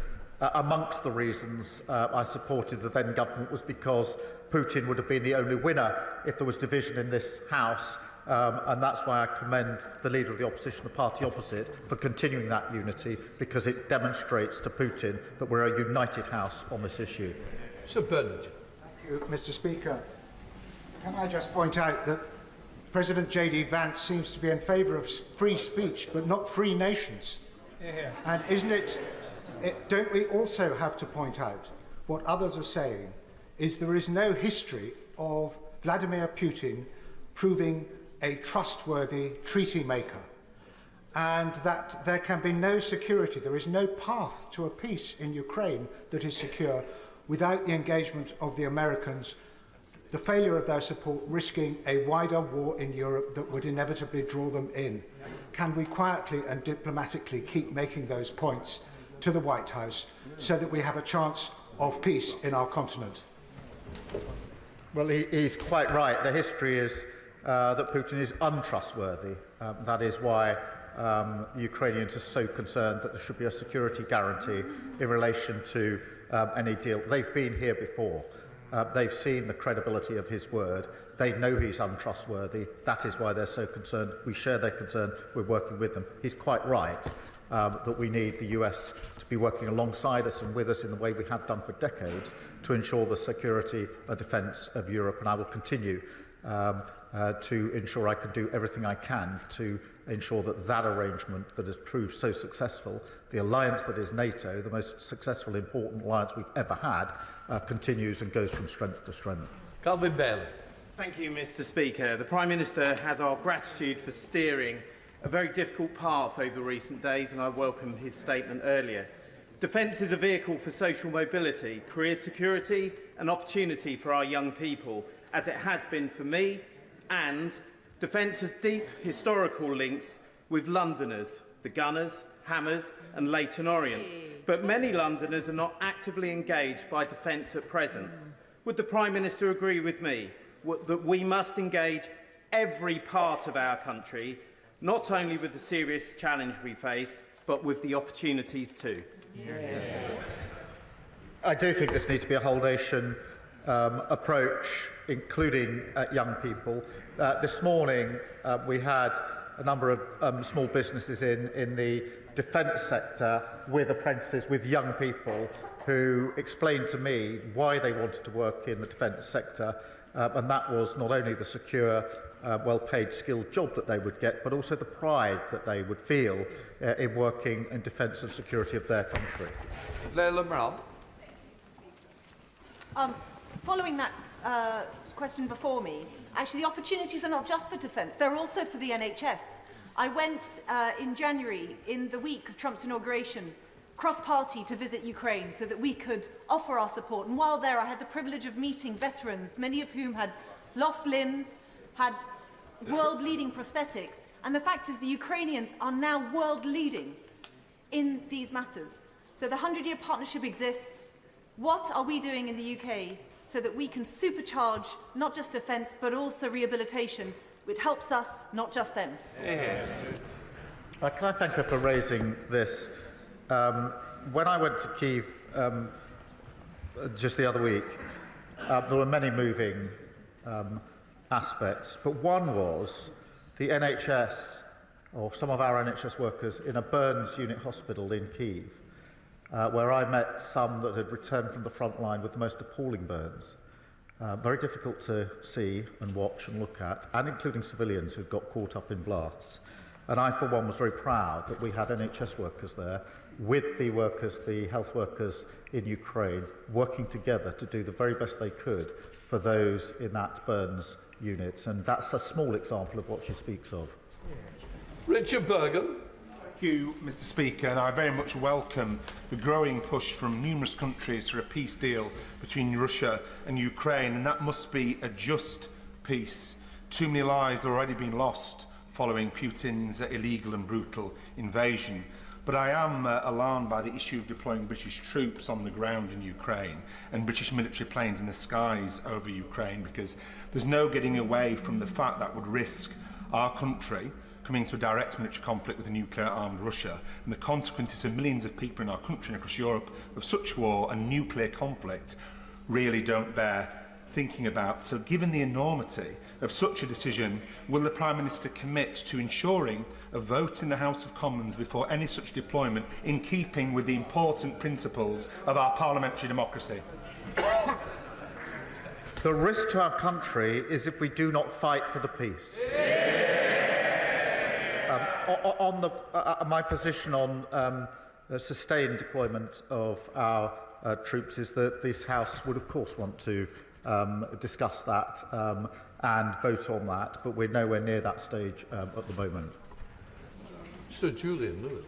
amongst the reasons I supported the then government was because Putin would have been the only winner if there was division in this House, and that's why I commend the leader of the opposition, the party opposite, for continuing that unity, because it demonstrates to Putin that we're a united House on this issue. Sir Bernard. Thank you, Mr. Speaker. Can I just point out that President J.D. Vance seems to be in favour of free speech, but not free nations. And don't we also have to point out what others are saying is there is no history of Vladimir Putin proving a trustworthy treaty maker, and that there can be no security, there is no path to a peace in Ukraine that is secure without the engagement of the Americans, the failure of their support risking a wider war in Europe that would inevitably draw them in. Can we quietly and diplomatically keep making those points to the White House so that we have a chance of peace in our continent? Well, he's quite right. The history is that Putin is untrustworthy. That is why the Ukrainians are so concerned that there should be a security guarantee in relation to any deal. They've been here before. They've seen the credibility of his word. They know he's untrustworthy. That is why they're so concerned. We share their concern. We're working with them. He's quite right that we need the US to be working alongside us and with us in the way we have done for decades to ensure the security and defence of Europe. And I will continue to ensure I can do everything I can to ensure that that arrangement that has proved so successful, the alliance that is NATO, the most successful, important alliance we've ever had, continues and goes from strength to strength. Calvin Bailey. Thank you, Mr. Speaker. The Prime Minister has our gratitude for steering a very difficult path over recent days, and I welcome his statement earlier. Defence is a vehicle for social mobility, career security and opportunity for our young people, as it has been for me, and defence has deep historical links with Londoners, the Gunners, Hammers and Leyton Orients. But many Londoners are not actively engaged by defence at present. Would the Prime Minister agree with me that we must engage every part of our country, not only with the serious challenge we face, but with the opportunities too? I do think this needs to be a whole-nation approach, including young people. This morning, we had a number of small businesses in the defence sector with apprentices, with young people who explained to me why they wanted to work in the defence sector, and that was not only the secure, well-paid, skilled job that they would get, but also the pride that they would feel in working in defence and security of their country. Leila Brown. Following that question before me, actually the opportunities are not just for defence, they're also for the NHS. I went in January, in the week of Trump's inauguration, cross-party to visit Ukraine so that we could offer our support. And while there, I had the privilege of meeting veterans, many of whom had lost limbs, had world-leading prosthetics. And the fact is the Ukrainians are now world-leading in these matters. So the 100-year partnership exists. What are we doing in the UK so that we can supercharge not just defence but also rehabilitation, which helps us, not just them? Can I thank her for raising this? When I went to Kyiv just the other week, there were many moving aspects, but one was the NHS, or some of our NHS workers, in a burns unit hospital in Kyiv, where I met some that had returned from the front line with the most appalling burns. Very difficult to see and watch and look at, and including civilians who got caught up in blasts. And I, for one, was very proud that we had NHS workers there with the workers, the health workers in Ukraine, working together to do the very best they could for those in that burns unit. And that's a small example of what she speaks of. Richard Bergen. Thank you, Mr. Speaker, and I very much welcome the growing push from numerous countries for a peace deal between Russia and Ukraine, and that must be a just peace. Too many lives have already been lost following Putin's illegal and brutal invasion. But I am alarmed by the issue of deploying British troops on the ground in Ukraine and British military planes in the skies over Ukraine, because there's no getting away from the fact that would risk our country coming to a direct military conflict with a nuclear-armed Russia, and the consequences for millions of people in our country and across Europe of such war and nuclear conflict really don't bear thinking about. So given the enormity of such a decision, will the Prime Minister commit to ensuring a vote in the House of Commons before any such deployment, in keeping with the important principles of our parliamentary democracy? The risk to our country is if we do not fight for the peace. My position on sustained deployment of our troops is that this House would, of course, want to discuss that and vote on that, but we're nowhere near that stage at the moment. Sir Julian Lewis.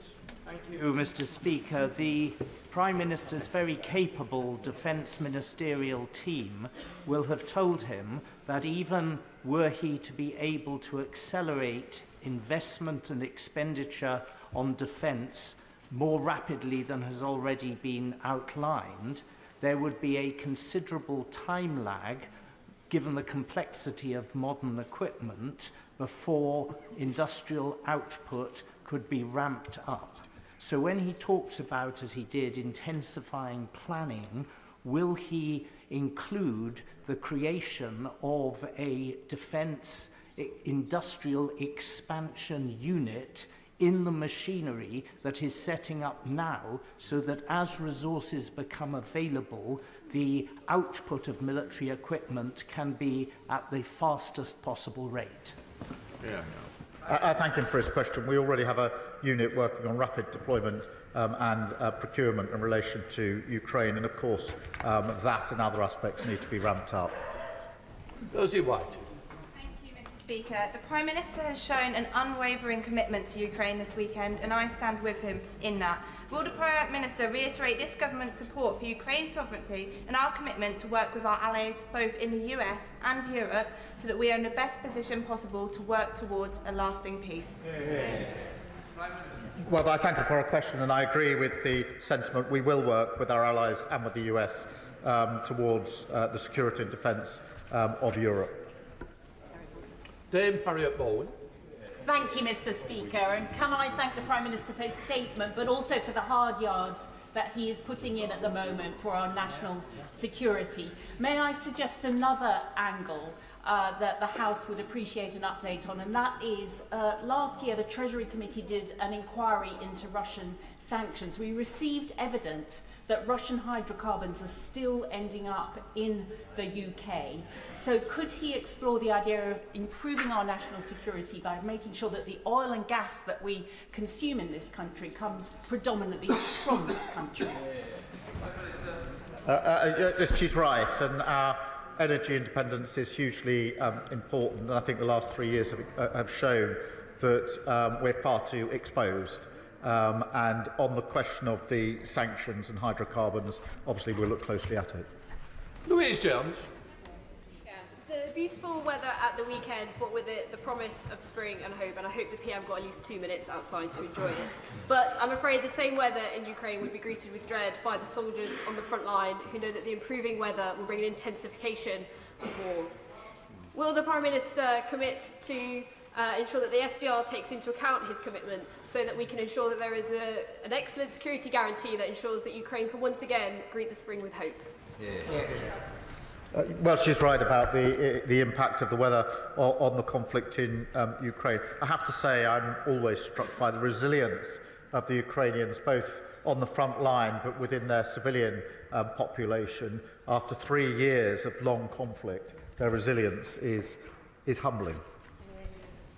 Thank you, Mr. Speaker. The Prime Minister's very capable defence ministerial team will have told him that even were he to be able to accelerate investment and expenditure on defence more rapidly than has already been outlined, there would be a considerable time lag, given the complexity of modern equipment, before industrial output could be ramped up. So when he talks about, as he did, intensifying planning, will he include the creation of a defence industrial expansion unit in the machinery that is setting up now, so that as resources become available, the output of military equipment can be at the fastest possible rate? I thank him for his question. We already have a unit working on rapid deployment and procurement in relation to Ukraine, and of course that and other aspects need to be ramped up. Rosie White. Speaker, the Prime Minister has shown an unwavering commitment to Ukraine this weekend, and I stand with him in that. Will the Prime Minister reiterate this government's support for Ukraine's sovereignty and our commitment to work with our allies both in the US and Europe so that we are in the best position possible to work towards a lasting peace? Well, I thank you for a question, and I agree with the sentiment. We will work with our allies and with the US towards the security and defence of Europe. Dame Harriet Bowen. Thank you, Mr. Speaker, and can I thank the Prime Minister for his statement, but also for the hard yards that he is putting in at the moment for our national security. May I suggest another angle that the House would appreciate an update on, and that is last year the Treasury Committee did an inquiry into Russian sanctions. We received evidence that Russian hydrocarbons are still ending up in the UK. So could he explore the idea of improving our national security by making sure that the oil and gas that we consume in this country comes predominantly from this country? She's right, and our energy independence is hugely important, and I think the last 3 years have shown that we're far too exposed. And on the question of the sanctions and hydrocarbons, obviously we'll look closely at it. Louise Jones. The beautiful weather at the weekend brought with it the promise of spring and hope, and I hope the PM got at least 2 minutes outside to enjoy it. But I'm afraid the same weather in Ukraine would be greeted with dread by the soldiers on the front line, who know that the improving weather will bring an intensification of war. Will the Prime Minister commit to ensure that the SDR takes into account his commitments, so that we can ensure that there is an excellent security guarantee that ensures that Ukraine can once again greet the spring with hope? Well, she's right about the impact of the weather on the conflict in Ukraine. I have to say I'm always struck by the resilience of the Ukrainians, both on the front line but within their civilian population. After 3 years of long conflict, their resilience is humbling.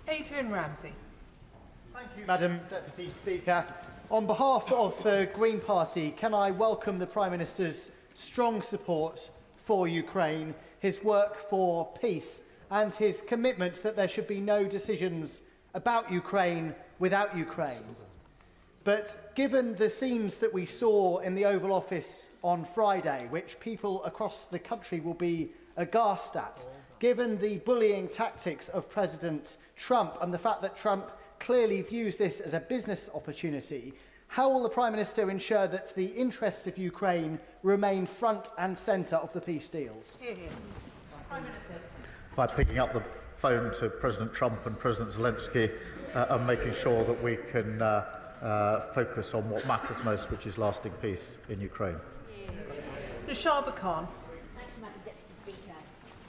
Adrian Ramsey. Thank you, Madam Deputy Speaker. On behalf of the Green Party, can I welcome the Prime Minister's strong support for Ukraine, his work for peace, and his commitment that there should be no decisions about Ukraine without Ukraine. But given the scenes that we saw in the Oval Office on Friday, which people across the country will be aghast at, given the bullying tactics of President Trump and the fact that Trump clearly views this as a business opportunity, how will the Prime Minister ensure that the interests of Ukraine remain front and centre of the peace deals? By picking up the phone to President Trump and President Zelensky and making sure that we can focus on what matters most, which is lasting peace in Ukraine. Nashaba Khan. Thank you, Madam Deputy Speaker.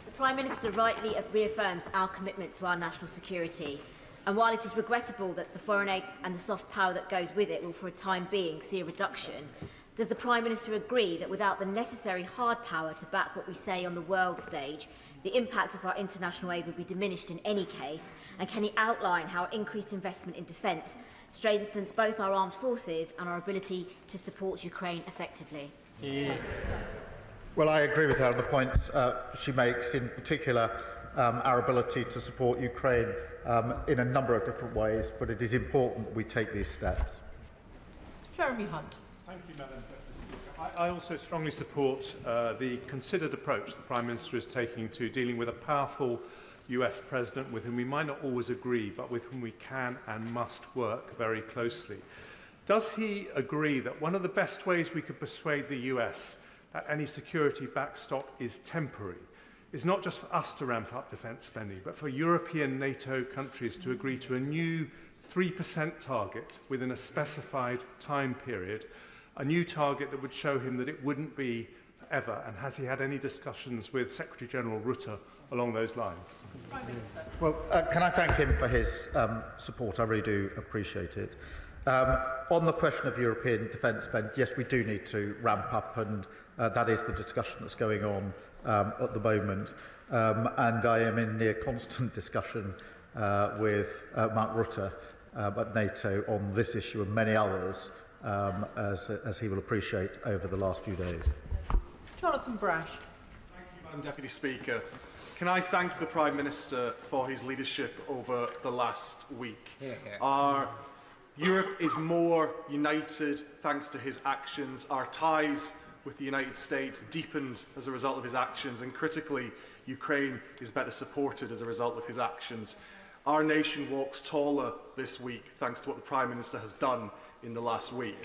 The Prime Minister rightly reaffirms our commitment to our national security. And while it is regrettable that the foreign aid and the soft power that goes with it will for a time being see a reduction, does the Prime Minister agree that without the necessary hard power to back what we say on the world stage, the impact of our international aid would be diminished in any case? And can he outline how increased investment in defence strengthens both our armed forces and our ability to support Ukraine effectively? Well, I agree with her on the points she makes, in particular our ability to support Ukraine in a number of different ways, but it is important that we take these steps. Jeremy Hunt. Thank you, Madam Speaker. I also strongly support the considered approach the Prime Minister is taking to dealing with a powerful US President with whom we might not always agree, but with whom we can and must work very closely. Does he agree that one of the best ways we could persuade the US that any security backstop is temporary is not just for us to ramp up defence spending, but for European NATO countries to agree to a new 3% target within a specified time period, a new target that would show him that it wouldn't be ever? And has he had any discussions with Secretary-General Rutte along those lines? Well, can I thank him for his support? I really do appreciate it. On the question of European defence spend, yes, we do need to ramp up, and that is the discussion that's going on at the moment. And I am in near constant discussion with Mark Rutte at NATO on this issue and many others, as he will appreciate over the last few days. Jonathan Brash. Madam Deputy Speaker, can I thank the Prime Minister for his leadership over the last week? Our Europe is more united thanks to his actions. Our ties with the United States deepened as a result of his actions, and critically, Ukraine is better supported as a result of his actions. Our nation walks taller this week thanks to what the Prime Minister has done in the last week.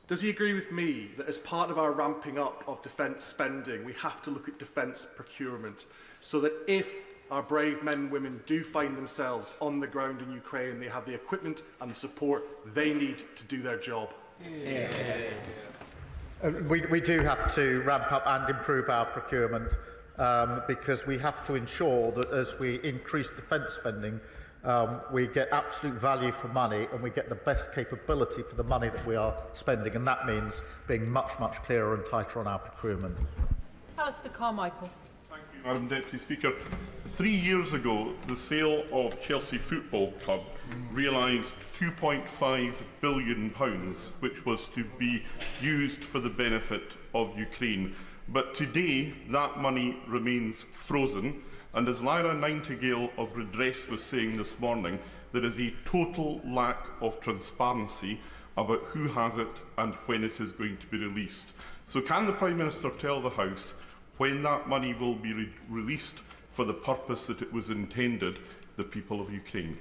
Does he agree with me that as part of our ramping up of defence spending, we have to look at defence procurement so that if our brave men and women do find themselves on the ground in Ukraine, they have the equipment and the support they need to do their job? We do have to ramp up and improve our procurement because we have to ensure that as we increase defence spending, we get absolute value for money and we get the best capability for the money that we are spending, and that means being much, much clearer and tighter on our procurement. Alistair Carmichael. Madam Deputy Speaker, 3 years ago, the sale of Chelsea Football Club realised £2.5 billion, which was to be used for the benefit of Ukraine. But today, that money remains frozen, and as Lyra Nightingale of Redress was saying this morning, there is a total lack of transparency about who has it and when it is going to be released. So can the Prime Minister tell the House when that money will be released for the purpose that it was intended, the people of Ukraine?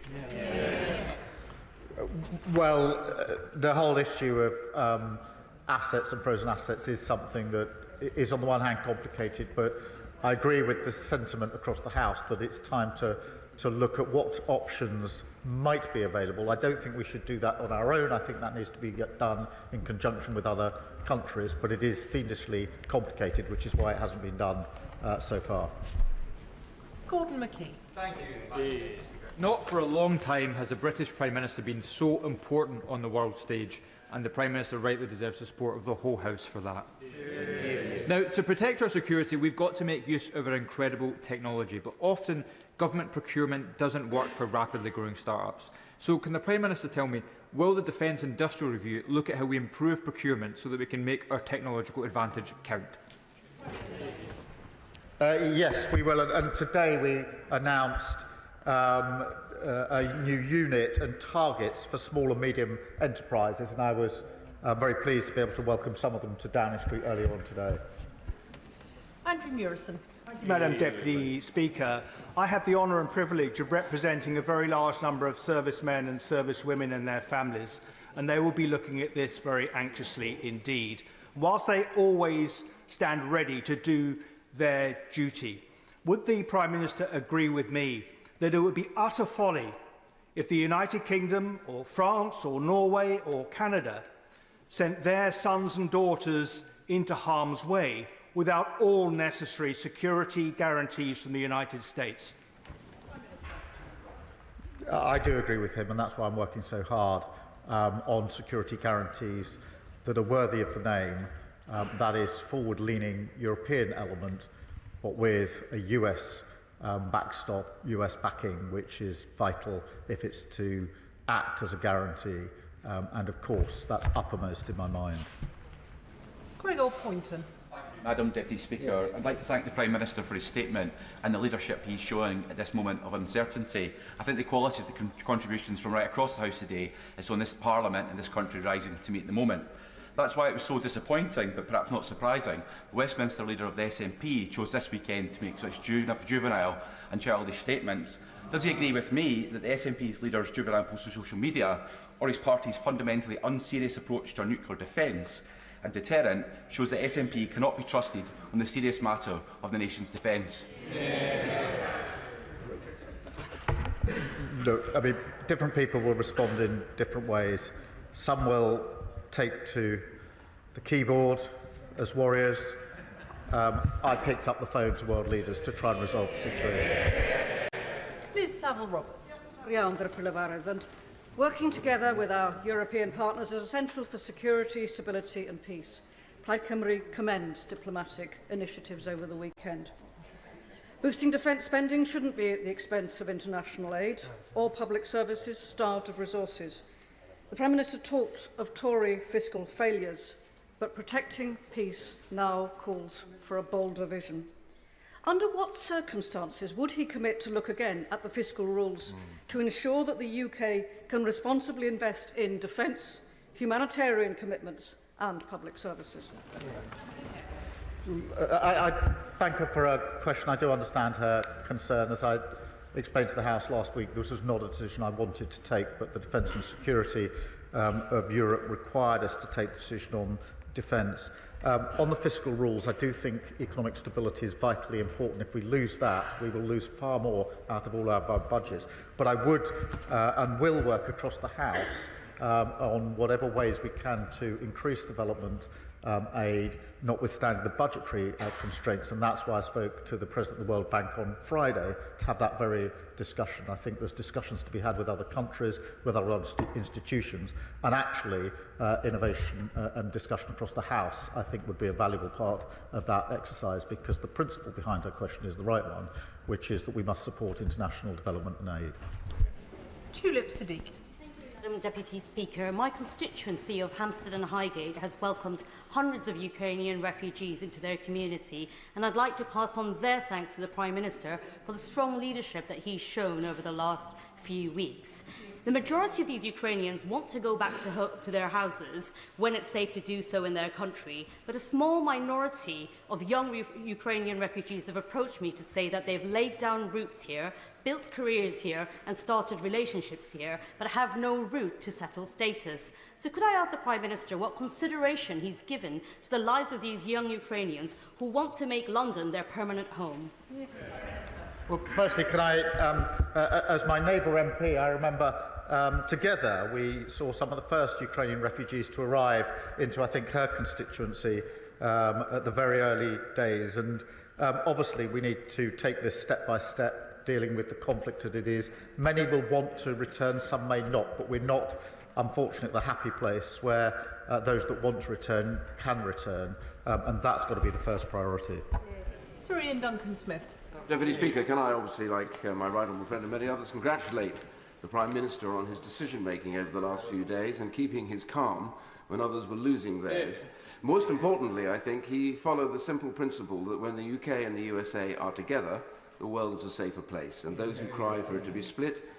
Well, the whole issue of assets and frozen assets is something that is on the one hand complicated, but I agree with the sentiment across the House that it's time to look at what options might be available. I don't think we should do that on our own. I think that needs to be done in conjunction with other countries, but it is fiendishly complicated, which is why it hasn't been done so far. Gordon McKee. Thank you. Not for a long time has the British Prime Minister been so important on the world stage, and the Prime Minister rightly deserves the support of the whole House for that. Now, to protect our security, we've got to make use of our incredible technology, but often government procurement doesn't work for rapidly growing start-ups. So can the Prime Minister tell me, will the Defence Industrial Review look at how we improve procurement so that we can make our technological advantage count? Yes, we will. And today we announced a new unit and targets for small and medium enterprises, and I was very pleased to be able to welcome some of them to Downing Street earlier on today. Andrew Murison. Madam Deputy Speaker, I have the honour and privilege of representing a very large number of servicemen and servicewomen and their families, and they will be looking at this very anxiously indeed. Whilst they always stand ready to do their duty, would the Prime Minister agree with me that it would be utter folly if the United Kingdom or France or Norway or Canada sent their sons and daughters into harm's way without all necessary security guarantees from the United States? I do agree with him, and that's why I'm working so hard on security guarantees that are worthy of the name. That is forward-leaning European element, but with a US backstop, US backing, which is vital if it's to act as a guarantee. And of course, that's uppermost in my mind. Gregor Poynton. Madam Deputy Speaker, I'd like to thank the Prime Minister for his statement and the leadership he's showing at this moment of uncertainty. I think the quality of the contributions from right across the House today is on this Parliament and this country rising to meet the moment. That's why it was so disappointing, but perhaps not surprising, the Westminster leader of the SNP chose this weekend to make such juvenile and childish statements. Does he agree with me that the SNP's leader's juvenile post on social media, or his party's fundamentally unserious approach to our nuclear defence and deterrent, shows that SNP cannot be trusted on the serious matter of the nation's defence? Look, I mean, different people will respond in different ways. Some will take to the keyboard as warriors, I picked up the phone to world leaders to try and resolve the situation. Liz Saville-Roberts. And working together with our European partners is essential for security, stability and peace. Plaid Cymru commends diplomatic initiatives over the weekend. Boosting defence spending shouldn't be at the expense of international aid or public services starved of resources. The Prime Minister talked of Tory fiscal failures, but protecting peace now calls for a bolder vision. Under what circumstances would he commit to look again at the fiscal rules to ensure that the UK can responsibly invest in defence, humanitarian commitments and public services? I thank her for her question. I do understand her concern. As I explained to the House last week, this was not a decision I wanted to take, but the defence and security of Europe required us to take the decision on defence. On the fiscal rules, I do think economic stability is vitally important. If we lose that, we will lose far more out of all our budgets. But I would and will work across the House on whatever ways we can to increase development aid, notwithstanding the budgetary constraints, and that's why I spoke to the President of the World Bank on Friday to have that very discussion. I think there's discussions to be had with other countries, with other institutions, and actually innovation and discussion across the House, I think, would be a valuable part of that exercise, because the principle behind her question is the right one, which is that we must support international development and aid. Tulip Siddiq. Madam Deputy Speaker, my constituency of Hampstead and Highgate has welcomed hundreds of Ukrainian refugees into their community, and I'd like to pass on their thanks to the Prime Minister for the strong leadership that he's shown over the last few weeks. The majority of these Ukrainians want to go back to their houses when it's safe to do so in their country, but a small minority of young Ukrainian refugees have approached me to say that they've laid down roots here, built careers here and started relationships here, but have no route to settled status. So could I ask the Prime Minister what consideration he's given to the lives of these young Ukrainians who want to make London their permanent home? Well, firstly, can I, as my neighbour MP, I remember together we saw some of the first Ukrainian refugees to arrive into, I think, her constituency at the very early days. And obviously we need to take this step by step, dealing with the conflict that it is. Many will want to return, some may not, but we're not, unfortunately, at the happy place where those that want to return can return, and that's got to be the first priority. Sir Ian Duncan-Smith. Deputy Speaker, can I obviously, like my right honourable friend and many others, congratulate the Prime Minister on his decision-making over the last few days and keeping his calm when others were losing theirs. Most importantly, I think he followed the simple principle that when the UK and the USA are together, the world is a safer place, and those who cry for it to be split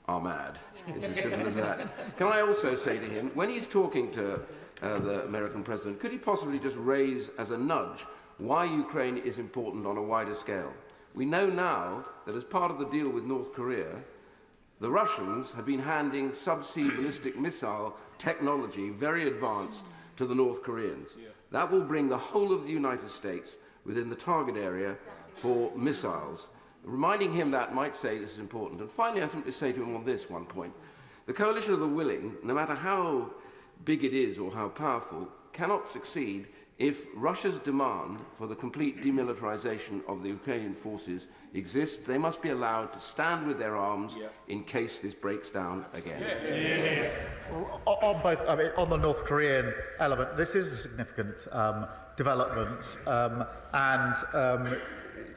are mad. It's as simple as that. Can I also say to him, when he's talking to the American president, could he possibly just raise as a nudge why Ukraine is important on a wider scale? We know now that as part of the deal with North Korea, the Russians have been handing subsea ballistic missile technology, very advanced, to the North Koreans. That will bring the whole of the United States within the target area for missiles. Reminding him that might say this is important. And finally, I simply say to him on this one point. The coalition of the willing, no matter how big it is or how powerful, cannot succeed if Russia's demand for the complete demilitarization of the Ukrainian forces exists. They must be allowed to stand with their arms in case this breaks down again. Well, on both, I mean, on the North Korean element, this is a significant development, and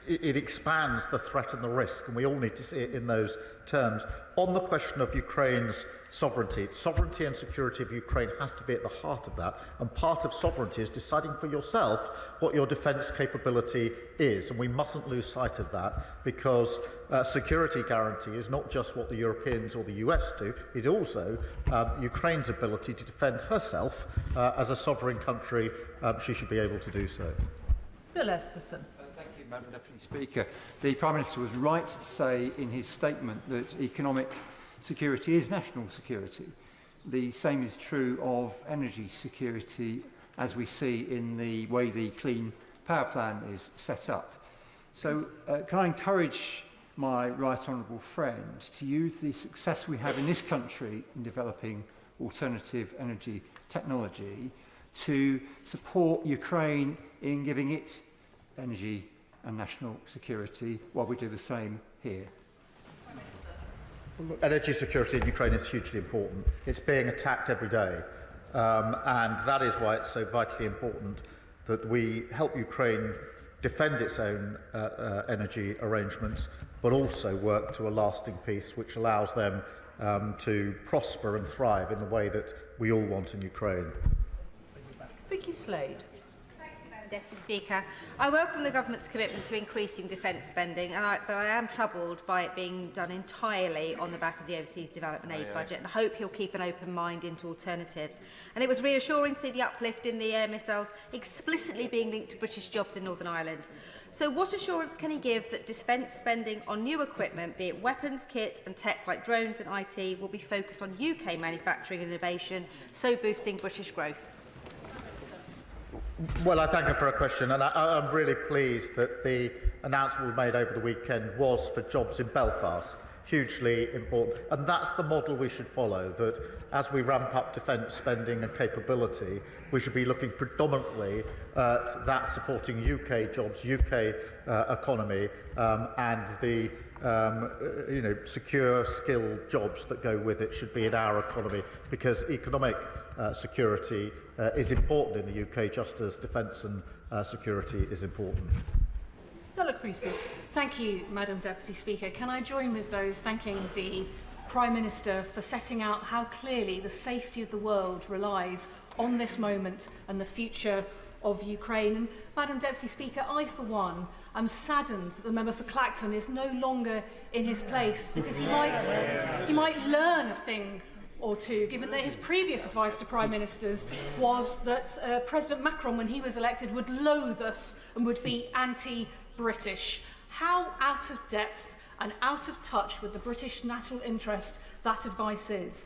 it expands the threat and the risk, and we all need to see it in those terms. On the question of Ukraine's sovereignty and security of Ukraine has to be at the heart of that, and part of sovereignty is deciding for yourself what your defence capability is, and we mustn't lose sight of that, because security guarantee is not just what the Europeans or the US do, it also Ukraine's ability to defend herself as a sovereign country. She should be able to do so. Bill Esterson. Madam Deputy Speaker, the Prime Minister was right to say in his statement that economic security is national security. The same is true of energy security, as we see in the way the Clean Power Plan is set up. So can I encourage my right honourable friend to use the success we have in this country in developing alternative energy technology to support Ukraine in giving it energy and national security while we do the same here? Energy security in Ukraine is hugely important. It's being attacked every day, and that is why it's so vitally important that we help Ukraine defend its own energy arrangements, but also work to a lasting peace which allows them to prosper and thrive in the way that we all want in Ukraine. Vicky Slade. Deputy Speaker, I welcome the Government's commitment to increasing defence spending, but I am troubled by it being done entirely on the back of the Overseas Development Aid budget, and I hope he'll keep an open mind into alternatives. And it was reassuring to see the uplift in the air missiles explicitly being linked to British jobs in Northern Ireland. So what assurance can he give that defence spending on new equipment, be it weapons, kit and tech like drones and IT, will be focused on UK manufacturing and innovation, so boosting British growth? Well, I thank her for her question, and I'm really pleased that the announcement we made over the weekend was for jobs in Belfast. Hugely important, and that's the model we should follow, that as we ramp up defence spending and capability, we should be looking predominantly at that supporting UK jobs, UK economy, and the secure, skilled jobs that go with it should be in our economy, because economic security is important in the UK, just as defence and security is important. Stella Creasy. Thank you, Madam Deputy Speaker. Can I join with those thanking the Prime Minister for setting out how clearly the safety of the world relies on this moment and the future of Ukraine. And Madam Deputy Speaker, I for one am saddened that the member for Clacton is no longer in his place, because he might learn a thing or two, given that his previous advice to Prime Ministers was that President Macron, when he was elected, would loathe us and would be anti-British. How out of depth and out of touch with the British national interest that advice is,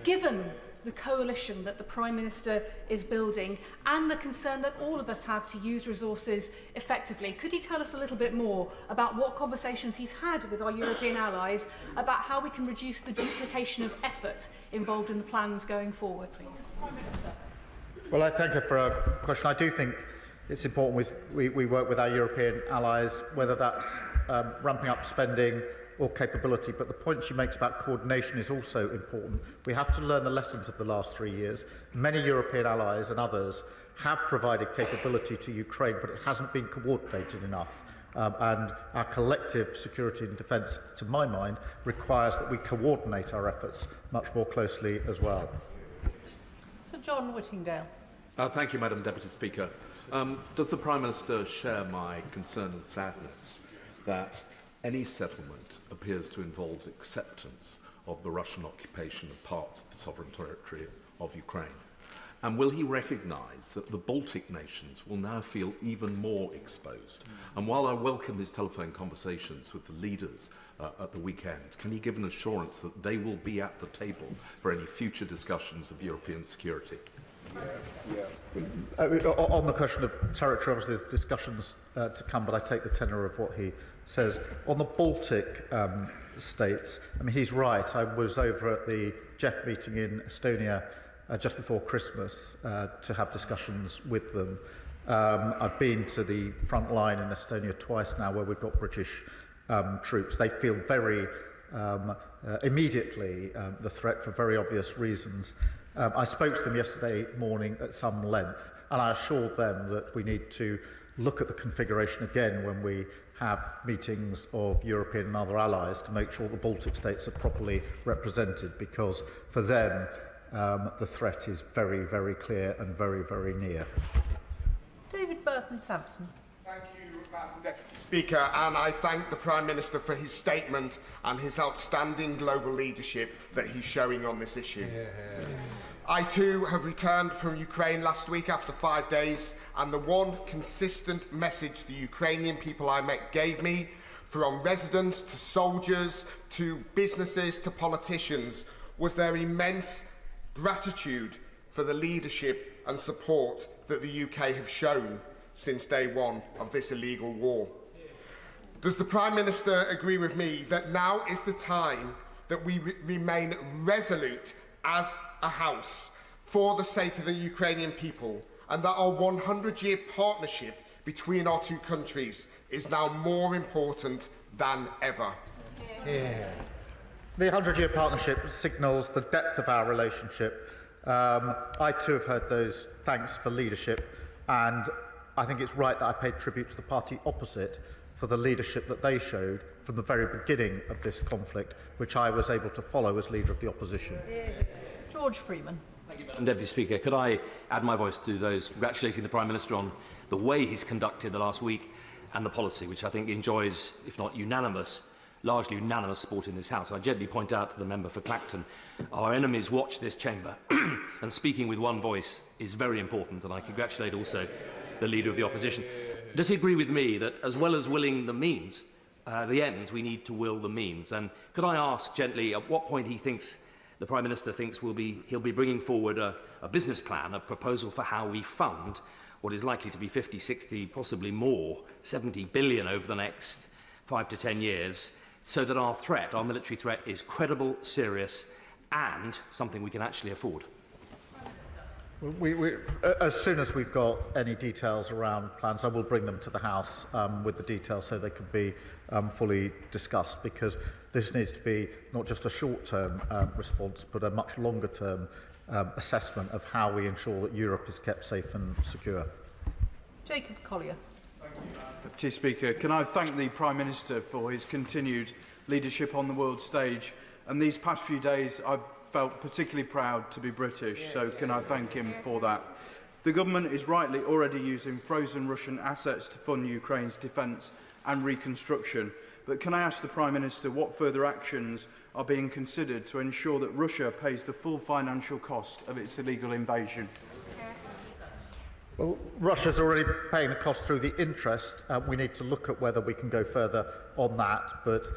given the coalition that the Prime Minister is building and the concern that all of us have to use resources effectively. Could he tell us a little bit more about what conversations he's had with our European allies about how we can reduce the duplication of effort involved in the plans going forward, please? Prime Minister. Well, I thank her for her question. I do think it's important we work with our European allies, whether that's ramping up spending or capability, but the point she makes about coordination is also important. We have to learn the lessons of the last 3 years. Many European allies and others have provided capability to Ukraine, but it hasn't been coordinated enough. And our collective security and defence, to my mind, requires that we coordinate our efforts much more closely as well. Sir John Whittingdale. Thank you, Madam Deputy Speaker. Does the Prime Minister share my concern and sadness that any settlement appears to involve acceptance of the Russian occupation of parts of the sovereign territory of Ukraine? And will he recognise that the Baltic nations will now feel even more exposed? And while I welcome his telephone conversations with the leaders at the weekend, can he give an assurance that they will be at the table for any future discussions of European security? On the question of territory, obviously there's discussions to come, but I take the tenor of what he says. On the Baltic states, I mean, he's right. I was over at the GEF meeting in Estonia just before Christmas to have discussions with them. I've been to the front line in Estonia twice now, where we've got British troops. They feel very immediately the threat for very obvious reasons. I spoke to them yesterday morning at some length, and I assured them that we need to look at the configuration again when we have meetings of European and other allies to make sure the Baltic states are properly represented, because for them the threat is very, very clear and very, very near. David Burton-Sampson. Thank you, Madam Deputy Speaker, and I thank the Prime Minister for his statement and his outstanding global leadership that he's showing on this issue. I too have returned from Ukraine last week after 5 days, and the one consistent message the Ukrainian people I met gave me, from residents to soldiers to businesses to politicians, was their immense gratitude for the leadership and support that the UK have shown since day one of this illegal war. Does the Prime Minister agree with me that now is the time that we remain resolute as a House for the sake of the Ukrainian people, and that our 100-year partnership between our two countries is now more important than ever. The 100-year partnership signals the depth of our relationship. I too have heard those thanks for leadership, and I think it's right that I pay tribute to the party opposite for the leadership that they showed from the very beginning of this conflict, which I was able to follow as leader of the opposition. George Freeman. Madam Deputy Speaker, could I add my voice to those congratulating the Prime Minister on the way he's conducted the last week and the policy, which I think enjoys, if not unanimous, largely unanimous support in this House. I gently point out to the member for Clacton, our enemies watch this chamber, and speaking with one voice is very important, and I congratulate also the Leader of the Opposition. Does he agree with me that as well as willing the means, the ends, we need to will the means? And could I ask gently at what point he thinks, the Prime Minister thinks he'll be bringing forward a business plan, a proposal for how we fund what is likely to be 50, 60, possibly more, 70 billion over the next 5 to 10 years, so that our threat, our military threat, is credible, serious, and something we can actually afford? As soon as we've got any details around plans, I will bring them to the House with the details so they can be fully discussed, because this needs to be not just a short-term response, but a much longer-term assessment of how we ensure that Europe is kept safe and secure. Jacob Collier. Deputy Speaker, can I thank the Prime Minister for his continued leadership on the world stage? And these past few days, I've felt particularly proud to be British, so can I thank him for that? The government is rightly already using frozen Russian assets to fund Ukraine's defence and reconstruction. But can I ask the Prime Minister what further actions are being considered to ensure that Russia pays the full financial cost of its illegal invasion? Well, Russia's already paying the cost through the interest. We need to look at whether we can go further on that, but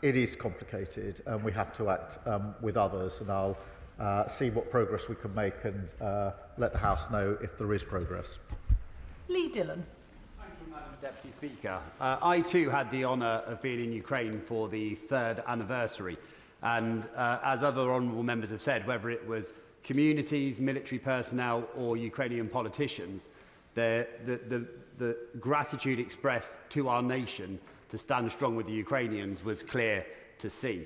it is complicated and we have to act with others, and I'll see what progress we can make and let the House know if there is progress. Lee Dillon. Thank you, Madam Deputy Speaker. I too had the honour of being in Ukraine for the 3rd anniversary, and as other honourable members have said, whether it was communities, military personnel or Ukrainian politicians, the gratitude expressed to our nation to stand strong with the Ukrainians was clear to see.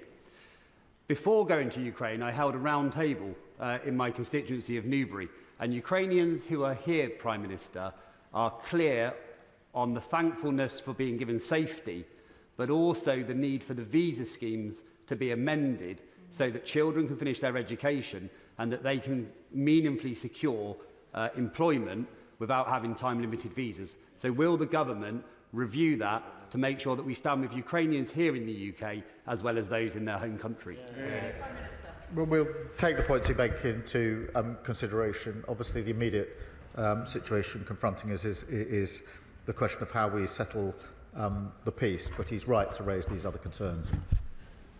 Before going to Ukraine, I held a round table in my constituency of Newbury, and Ukrainians who are here, Prime Minister, are clear on the thankfulness for being given safety, but also the need for the visa schemes to be amended so that children can finish their education and that they can meaningfully secure employment without having time-limited visas. So will the government review that to make sure that we stand with Ukrainians here in the UK as well as those in their home country? Well, we'll take the points you make into consideration. Obviously, the immediate situation confronting us is the question of how we settle the peace, but he's right to raise these other concerns.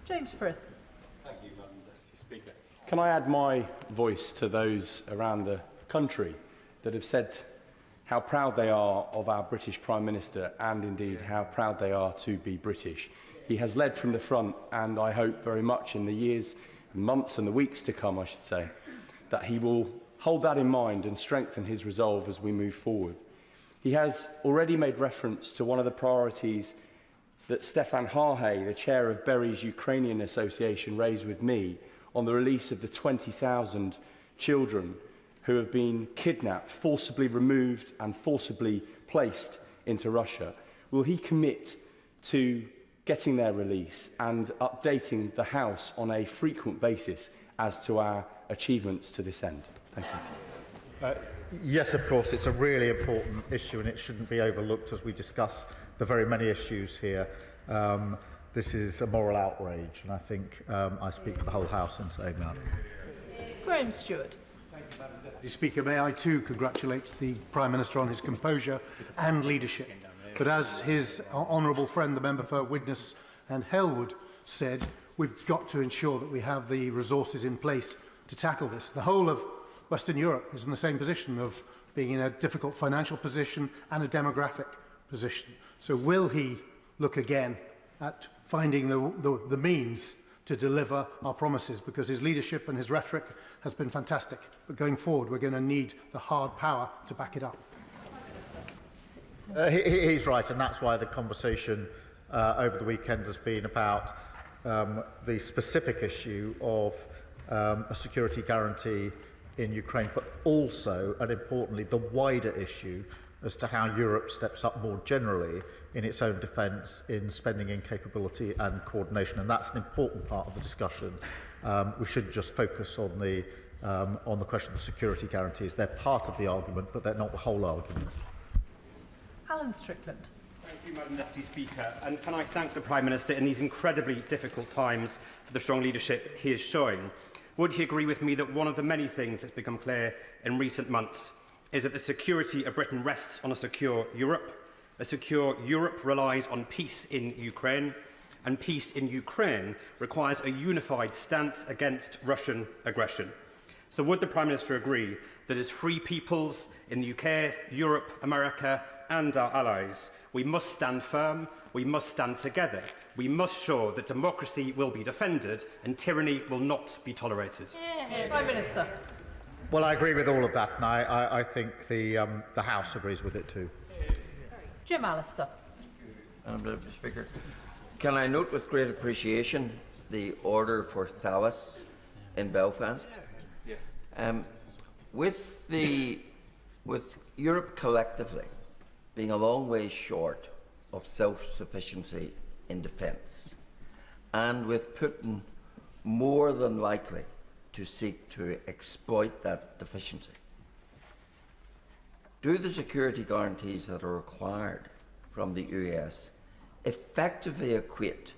James Frith. Thank you, Madam Deputy Speaker. Can I add my voice to those around the country that have said how proud they are of our British Prime Minister and indeed how proud they are to be British. He has led from the front, and I hope very much in the years, months and the weeks to come, I should say, that he will hold that in mind and strengthen his resolve as we move forward. He has already made reference to one of the priorities that Stefan Harhe, the chair of Berry's Ukrainian Association, raised with me on the release of the 20,000 children who have been kidnapped, forcibly removed and forcibly placed into Russia. Will he commit to getting their release and updating the House on a frequent basis as to our achievements to this end? Thank you. Yes, of course, it's a really important issue and it shouldn't be overlooked as we discuss the very many issues here. This is a moral outrage, and I think I speak for the whole House in saying that. Graham Stewart. Deputy Speaker, may I too congratulate the Prime Minister on his composure and leadership. But as his honourable friend, the member for Widnes and Halewood, said, we've got to ensure that we have the resources in place to tackle this. The whole of Western Europe is in the same position of being in a difficult financial position and a demographic position. So will he look again at finding the means to to deliver our promises, because his leadership and his rhetoric has been fantastic. But going forward, we're going to need the hard power to back it up. He's right, and that's why the conversation over the weekend has been about the specific issue of a security guarantee in Ukraine, but also, and importantly, the wider issue as to how Europe steps up more generally in its own defence, in spending in capability and coordination. And that's an important part of the discussion. We shouldn't just focus on the question of the security guarantees. They're part of the argument, but they're not the whole argument. Alan Strickland. Thank you, Madam Deputy Speaker. And can I thank the Prime Minister in these incredibly difficult times for the strong leadership he is showing? Would he agree with me that one of the many things that's become clear in recent months is that the security of Britain rests on a secure Europe? A secure Europe relies on peace in Ukraine, and peace in Ukraine requires a unified stance against Russian aggression. So would the Prime Minister agree that as free peoples in the UK, Europe, America and our allies, we must stand firm, we must stand together, we must show that democracy will be defended and tyranny will not be tolerated? Prime Minister. Well, I agree with all of that, and I think the House agrees with it too. Jim Allister. Madam Deputy Speaker, can I note with great appreciation the order for Thalas in Belfast? Yes. With Europe collectively being a long way short of self-sufficiency in defence, and with Putin more than likely to seek to exploit that deficiency, do the security guarantees that are required from the US effectively equate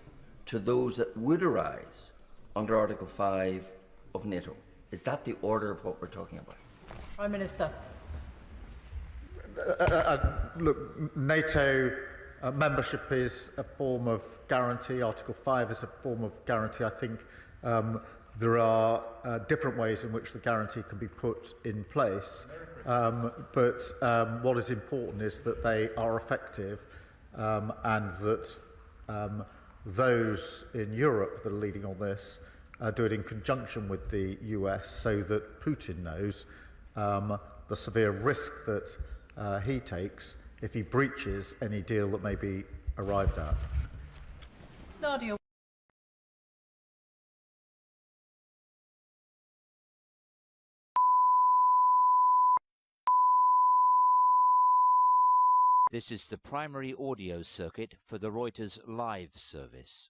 to those that would arise under Article 5 of NATO? Is that the order of what we're talking about? Prime Minister. Look, NATO membership is a form of guarantee. Article 5 is a form of guarantee. I think there are different ways in which the guarantee can be put in place. But what is important is that they are effective and that those in Europe that are leading on this do it in conjunction with the US, so that Putin knows the severe risk that he takes if he breaches any deal that may be arrived at. Nadia. This is the primary audio circuit for the Reuters live service.